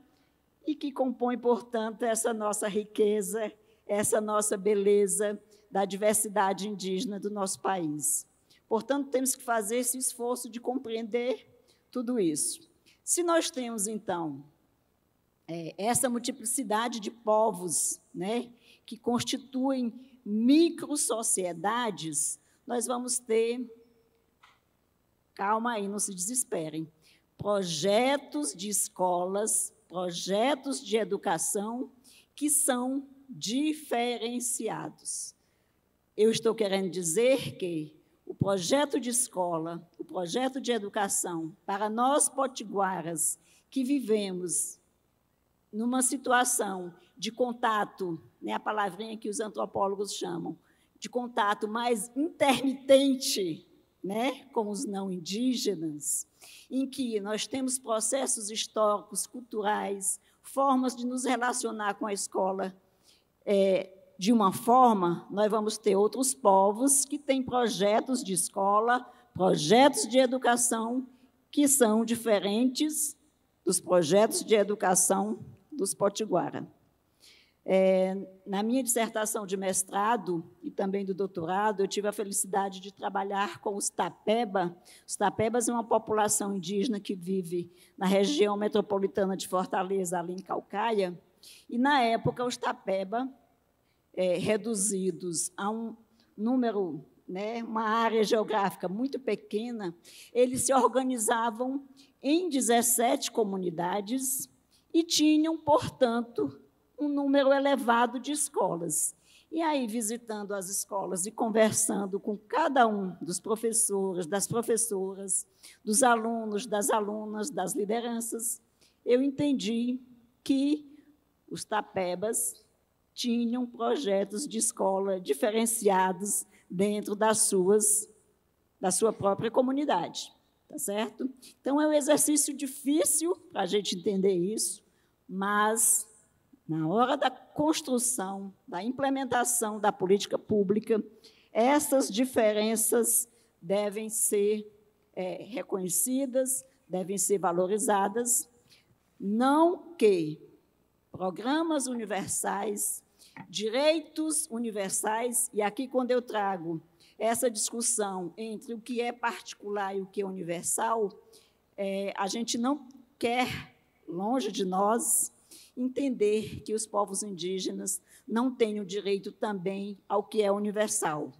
e que compõem, portanto, essa nossa riqueza, essa nossa beleza da diversidade indígena do nosso país. Portanto, temos que fazer esse esforço de compreender tudo isso. Se nós temos, então, essa multiplicidade de povos, né, que constituem microsociedades, nós vamos ter, calma aí, não se desesperem, projetos de escolas, projetos de educação que são diferenciados. Eu estou querendo dizer que o projeto de escola, o projeto de educação, para nós potiguaras que vivemos numa situação de contato, né, a palavrinha que os antropólogos chamam, de contato mais intermitente, né, com os não indígenas, em que nós temos processos históricos, culturais, formas de nos relacionar com a escola de uma forma, nós vamos ter outros povos que têm projetos de escola, projetos de educação que são diferentes dos projetos de educação dos potiguara. Na minha dissertação de mestrado e também do doutorado, eu tive a felicidade de trabalhar com os Tapeba. Os Tapebas é uma população indígena que vive na região metropolitana de Fortaleza, ali em Caucaia, e, na época, os Tapeba, reduzidos a um número, né, uma área geográfica muito pequena, eles se organizavam em 17 comunidades e tinham, portanto, um número elevado de escolas. E aí, visitando as escolas e conversando com cada um dos professores, das professoras, dos alunos, das alunas, das lideranças, eu entendi que os Tapebas tinham projetos de escola diferenciados dentro da sua própria comunidade, tá certo? Então, é um exercício difícil para a gente entender isso, mas, na hora da construção, da implementação da política pública, essas diferenças devem ser reconhecidas, devem ser valorizadas, não que programas universais, direitos universais, e aqui, quando eu trago essa discussão entre o que é particular e o que é universal, a gente não quer, longe de nós, entender que os povos indígenas não têm o direito também ao que é universal.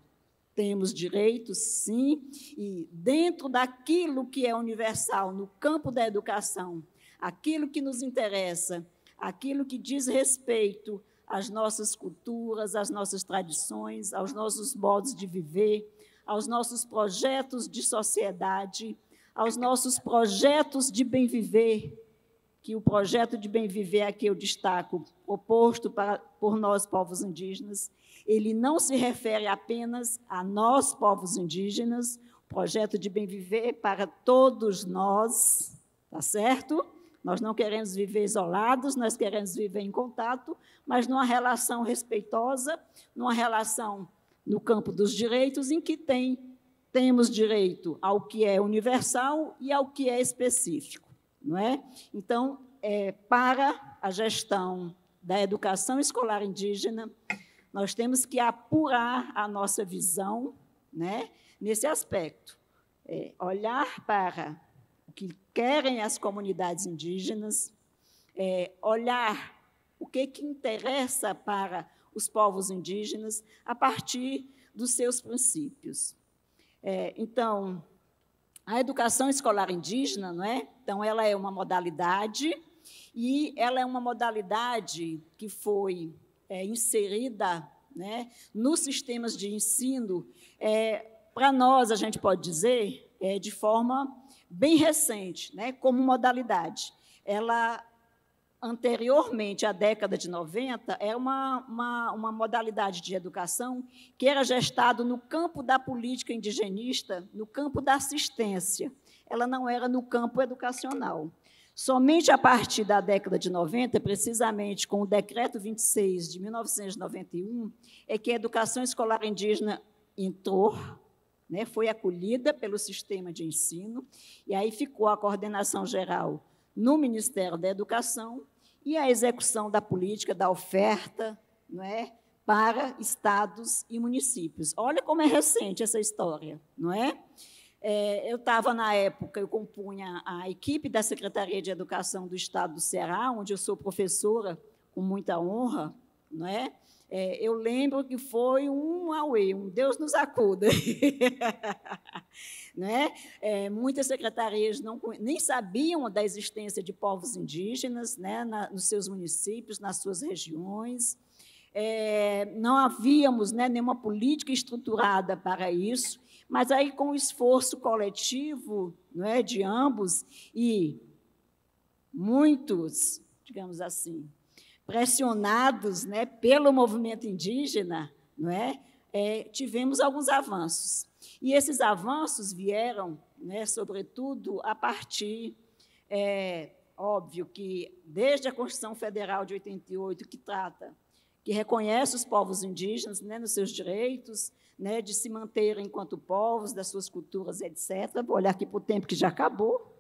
Temos direitos, sim, e dentro daquilo que é universal, no campo da educação, aquilo que nos interessa, aquilo que diz respeito às nossas culturas, às nossas tradições, aos nossos modos de viver, aos nossos projetos de sociedade, aos nossos projetos de bem-viver, que o projeto de bem-viver aqui eu destaco, proposto por nós, povos indígenas, ele não se refere apenas a nós, povos indígenas, o projeto de bem-viver para todos nós, tá certo? Nós não queremos viver isolados, nós queremos viver em contato, mas numa relação respeitosa, numa relação no campo dos direitos, em que temos direito ao que é universal e ao que é específico, não é? Então, para a gestão da educação escolar indígena, nós temos que apurar a nossa visão, né, nesse aspecto, olhar para o que querem as comunidades indígenas, olhar o que interessa para os povos indígenas a partir dos seus princípios. Então, a educação escolar indígena, não é? Então, ela é uma modalidade, e ela é uma modalidade que foi inserida, né, nos sistemas de ensino, para nós, a gente pode dizer, de forma bem recente, né, como modalidade. Ela, anteriormente à década de 90, era uma modalidade de educação que era gestada no campo da política indigenista, no campo da assistência. Ela não era no campo educacional. Somente a partir da década de 90, precisamente com o Decreto 26 de 1991, é que a educação escolar indígena entrou, né, foi acolhida pelo sistema de ensino, e aí ficou a coordenação geral no Ministério da Educação e a execução da política, da oferta, não é, para estados e municípios. Olha como é recente essa história, não é? Eu estava, na época, eu compunha a equipe da Secretaria de Educação do Estado do Ceará, onde eu sou professora com muita honra, não é? Eu lembro que foi um auê, um Deus nos acuda. Né? Muitas secretarias nem sabiam da existência de povos indígenas, né, nos seus municípios, nas suas regiões. Não havíamos, né, nenhuma política estruturada para isso, mas aí, com o esforço coletivo, não é, de ambos, e muitos, digamos assim, pressionados, né, pelo movimento indígena, não é, tivemos alguns avanços. E esses avanços vieram, né, sobretudo, a partir, óbvio que, desde a Constituição Federal de 88, que reconhece os povos indígenas, né, nos seus direitos, né, de se manterem enquanto povos, das suas culturas, etc. Vou olhar aqui para o tempo que já acabou,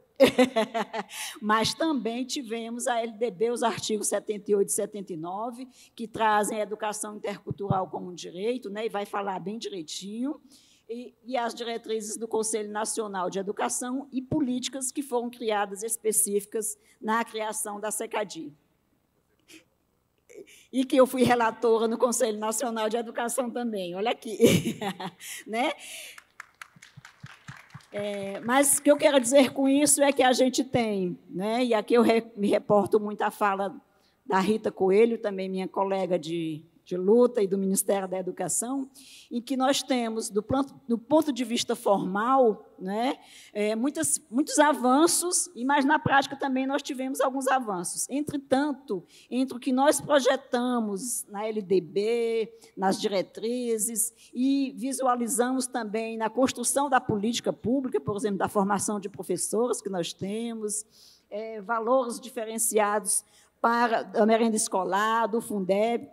Mas também tivemos a LDB, os artigos 78 e 79, que trazem a educação intercultural como um direito, né, e vai falar bem direitinho, e as diretrizes do Conselho Nacional de Educação e políticas que foram criadas específicas na criação da SECADI. E que eu fui relatora no Conselho Nacional de Educação também, olha aqui. Né? Mas o que eu quero dizer com isso é que a gente tem, né, e aqui eu me reporto muito à fala da Rita Coelho, também minha colega de luta e do Ministério da Educação, em que nós temos, do ponto de vista formal, né, muitos avanços, mas na prática também nós tivemos alguns avanços. Entretanto, entre o que nós projetamos na LDB, nas diretrizes, e visualizamos também na construção da política pública, por exemplo, da formação de professores que nós temos, valores diferenciados para a merenda escolar, do Fundeb,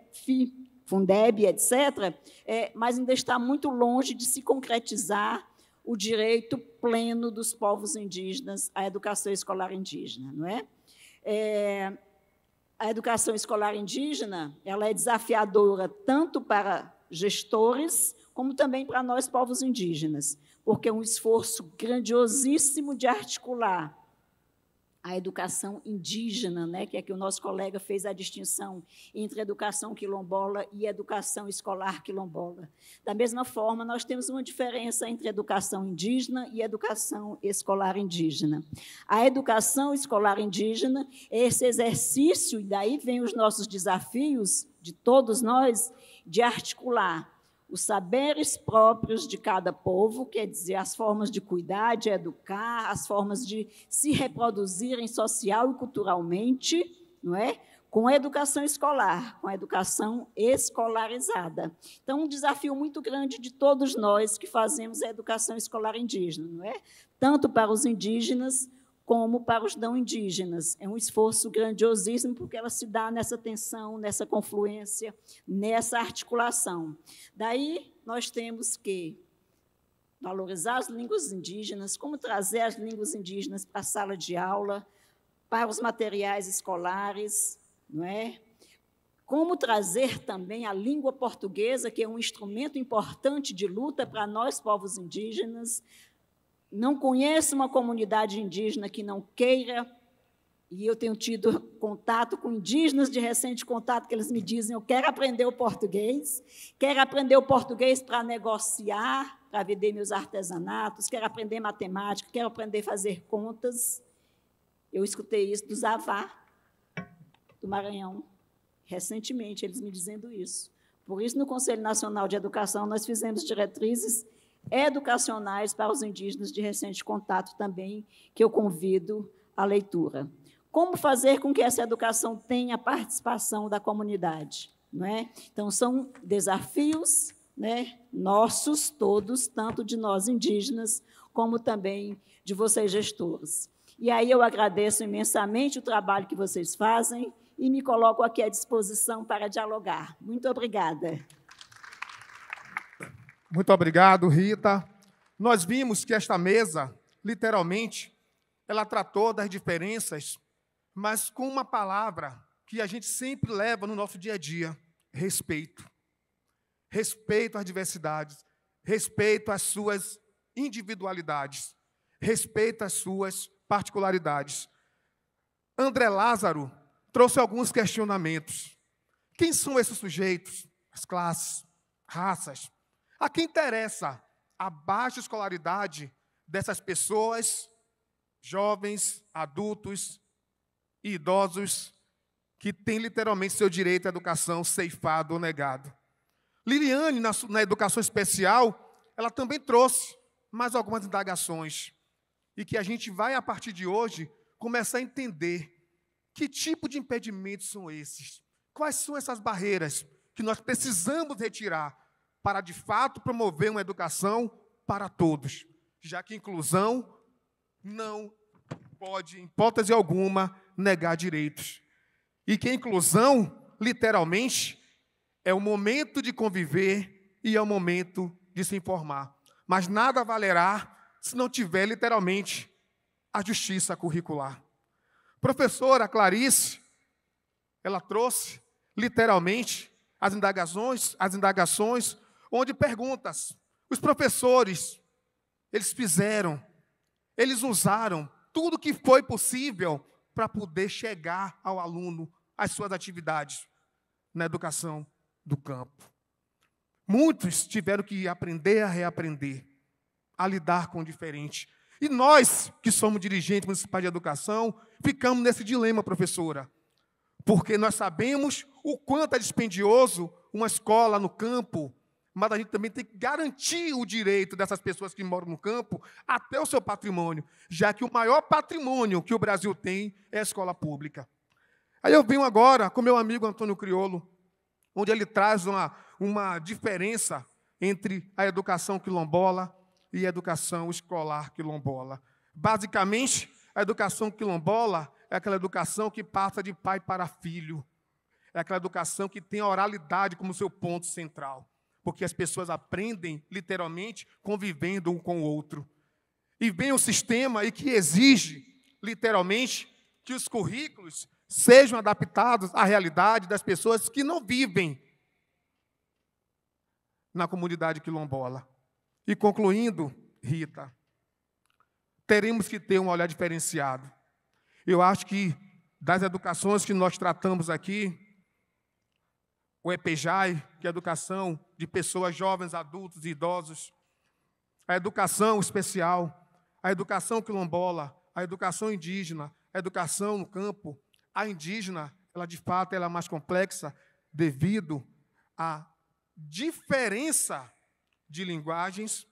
etc., mas ainda está muito longe de se concretizar o direito pleno dos povos indígenas à educação escolar indígena. Não é? A educação escolar indígena ela é desafiadora tanto para gestores como também para nós, povos indígenas, porque é um esforço grandiosíssimo de articular a educação indígena, né, que é que o nosso colega fez a distinção entre educação quilombola e educação escolar quilombola. Da mesma forma, nós temos uma diferença entre educação indígena e educação escolar indígena. A educação escolar indígena é esse exercício, e daí vem os nossos desafios, de todos nós, de articular os saberes próprios de cada povo, quer dizer, as formas de cuidar, de educar, as formas de se reproduzirem social e culturalmente, não é? Com a educação escolar, com a educação escolarizada. Então, um desafio muito grande de todos nós que fazemos a educação escolar indígena, não é? Tanto para os indígenas como para os não indígenas. É um esforço grandiosíssimo, porque ela se dá nessa tensão, nessa confluência, nessa articulação. Daí, nós temos que valorizar as línguas indígenas, como trazer as línguas indígenas para a sala de aula, para os materiais escolares, não é? Como trazer também a língua portuguesa, que é um instrumento importante de luta para nós, povos indígenas. Não conheço uma comunidade indígena que não queira, e eu tenho tido contato com indígenas de recente contato, que eles me dizem, eu quero aprender o português para negociar, para vender meus artesanatos, quero aprender matemática, quero aprender a fazer contas. Eu escutei isso do Zavá, do Maranhão, recentemente, eles me dizendo isso. Por isso, no Conselho Nacional de Educação, nós fizemos diretrizes educacionais para os indígenas de recente contato também, que eu convido à leitura. Como fazer com que essa educação tenha participação da comunidade? Não é? Então, são desafios, né, nossos todos, tanto de nós indígenas, como também de vocês gestores. E aí eu agradeço imensamente o trabalho que vocês fazem e me coloco aqui à disposição para dialogar. Muito obrigada. Muito obrigado, Rita. Nós vimos que esta mesa, literalmente, ela tratou das diferenças, mas com uma palavra que a gente sempre leva no nosso dia a dia: respeito. Respeito às diversidades, respeito às suas individualidades, respeito às suas particularidades. André Lázaro trouxe alguns questionamentos. Quem são esses sujeitos? As classes, raças. A quem interessa a baixa escolaridade dessas pessoas, jovens, adultos e idosos, que têm literalmente seu direito à educação ceifado ou negado? Liliane, na educação especial, ela também trouxe mais algumas indagações, e que a gente vai, a partir de hoje, começar a entender que tipo de impedimentos são esses, quais são essas barreiras que nós precisamos retirar para, de fato, promover uma educação para todos, já que a inclusão não pode, em hipótese alguma, negar direitos. E que a inclusão, literalmente, é o momento de conviver e é o momento de se informar. Mas nada valerá se não tiver, literalmente, a justiça curricular. Professora Clarice, ela trouxe, literalmente, as indagações, onde perguntas. Os professores, eles usaram tudo que foi possível para poder chegar ao aluno, às suas atividades na educação do campo. Muitos tiveram que aprender a reaprender, a lidar com o diferente. E nós, que somos dirigentes municipais de educação, ficamos nesse dilema, professora, porque nós sabemos o quanto é dispendioso uma escola no campo, mas a gente também tem que garantir o direito dessas pessoas que moram no campo até o seu patrimônio, já que o maior patrimônio que o Brasil tem é a escola pública. Aí eu venho agora com meu amigo Antônio Criolo, onde ele traz uma diferença entre a educação quilombola e a educação escolar quilombola. Basicamente, a educação quilombola é aquela educação que passa de pai para filho. É aquela educação que tem a oralidade como seu ponto central, porque as pessoas aprendem, literalmente, convivendo um com o outro. E vem um sistema que exige, literalmente, que os currículos sejam adaptados à realidade das pessoas que não vivem na comunidade quilombola. E concluindo, Rita, teremos que ter um olhar diferenciado. Eu acho que das educações que nós tratamos aqui, o EPEJAI, que é a educação de pessoas jovens, adultos e idosos, a educação especial, a educação quilombola, a educação indígena, a educação no campo, a indígena, ela de fato ela é mais complexa devido à diferença de linguagens,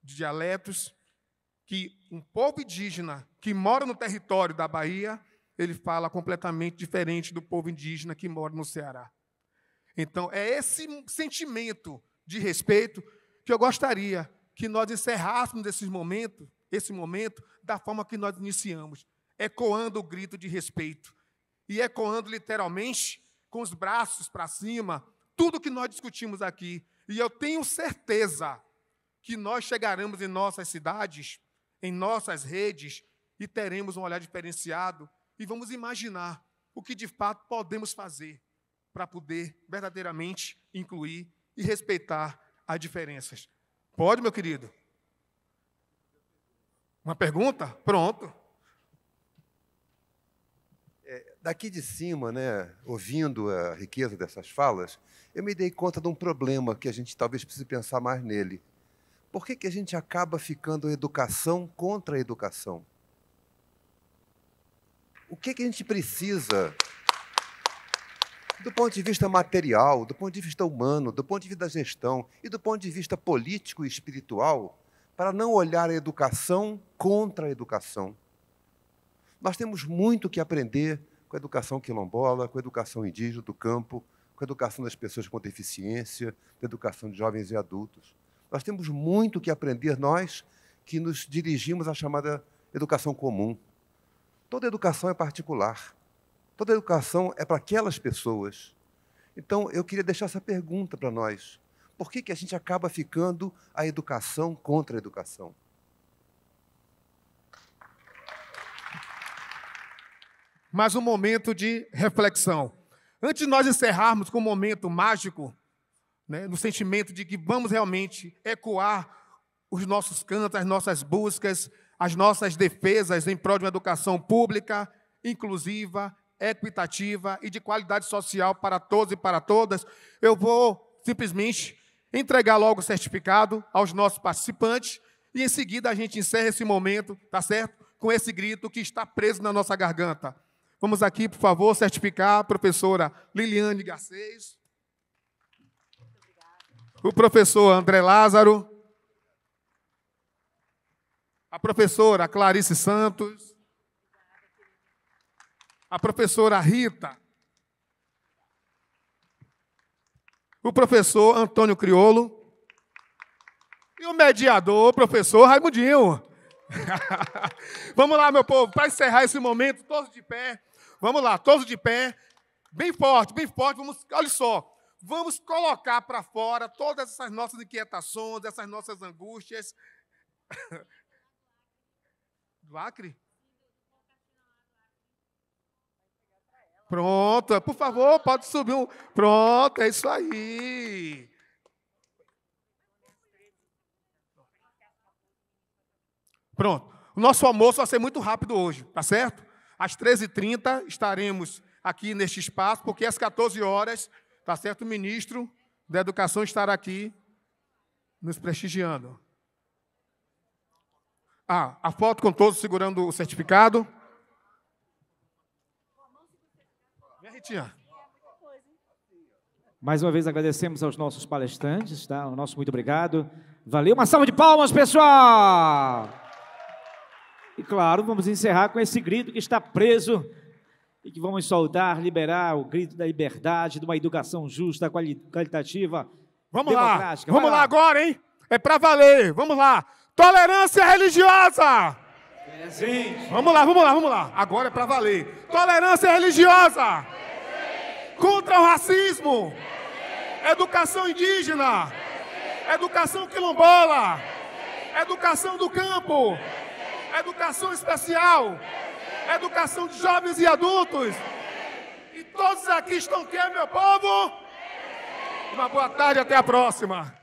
de dialetos, que um povo indígena que mora no território da Bahia, ele fala completamente diferente do povo indígena que mora no Ceará. Então, é esse sentimento de respeito que eu gostaria que nós encerrássemos esse momento da forma que nós iniciamos, ecoando o grito de respeito e ecoando literalmente com os braços para cima tudo que nós discutimos aqui. E eu tenho certeza que nós chegaremos em nossas cidades, em nossas redes, e teremos um olhar diferenciado e vamos imaginar o que de fato podemos fazer para poder verdadeiramente incluir e respeitar as diferenças. Pode, meu querido? Uma pergunta? Pronto. Daqui de cima, ouvindo a riqueza dessas falas, eu me dei conta de um problema que a gente talvez precise pensar mais nele. Por que a gente acaba ficando educação contra a educação? O que a gente precisa, do ponto de vista material, do ponto de vista humano, do ponto de vista da gestão e do ponto de vista político e espiritual, para não olhar a educação contra a educação? Nós temos muito que aprender com a educação quilombola, com a educação indígena do campo, com a educação das pessoas com deficiência, com a educação de jovens e adultos. Nós temos muito que aprender, nós que nos dirigimos à chamada educação comum. Toda educação é particular. Toda educação é para aquelas pessoas. Então, eu queria deixar essa pergunta para nós. Por que a gente acaba ficando a educação contra a educação? Mais um momento de reflexão. Antes de nós encerrarmos com um momento mágico, no sentimento de que vamos realmente ecoar os nossos cantos, as nossas buscas, as nossas defesas em prol de uma educação pública, inclusiva, equitativa e de qualidade social para todos e para todas, eu vou simplesmente entregar logo o certificado aos nossos participantes e, em seguida, a gente encerra esse momento, tá certo? Com esse grito que está preso na nossa garganta. Vamos aqui, por favor, certificar a professora Liliane Garcês, o professor André Lázaro, a professora Clarice Santos, a professora Rita, o professor Antônio Criolo e o mediador, o professor Raimundinho. Vamos lá, meu povo, para encerrar esse momento, todos de pé. Vamos lá, todos de pé. Bem forte, vamos, olha só. Vamos colocar para fora todas essas nossas inquietações, essas nossas angústias. Do Acre? Pronto, por favor, pode subir um. Pronto, é isso aí. Pronto. O nosso almoço vai ser muito rápido hoje, tá certo? Às 13h30 estaremos aqui neste espaço, porque às 14 horas, tá certo? O ministro da Educação estará aqui nos prestigiando. A foto com todos segurando o certificado. Vem, Ritinha. Mais uma vez agradecemos aos nossos palestrantes, tá? O nosso muito obrigado. Valeu, uma salva de palmas, pessoal! E claro, vamos encerrar com esse grito que está preso e que vamos soltar, liberar o grito da liberdade, de uma educação justa, qualitativa, vamos democrática. Vamos lá agora, hein? É para valer. Vamos lá. Tolerância religiosa. Presente. Vamos lá. Agora é para valer. Tolerância religiosa. Contra o racismo. Educação indígena. Educação quilombola. Educação do campo. Educação especial. Educação de jovens e adultos. E todos aqui estão aqui, meu povo. Uma boa tarde, até a próxima.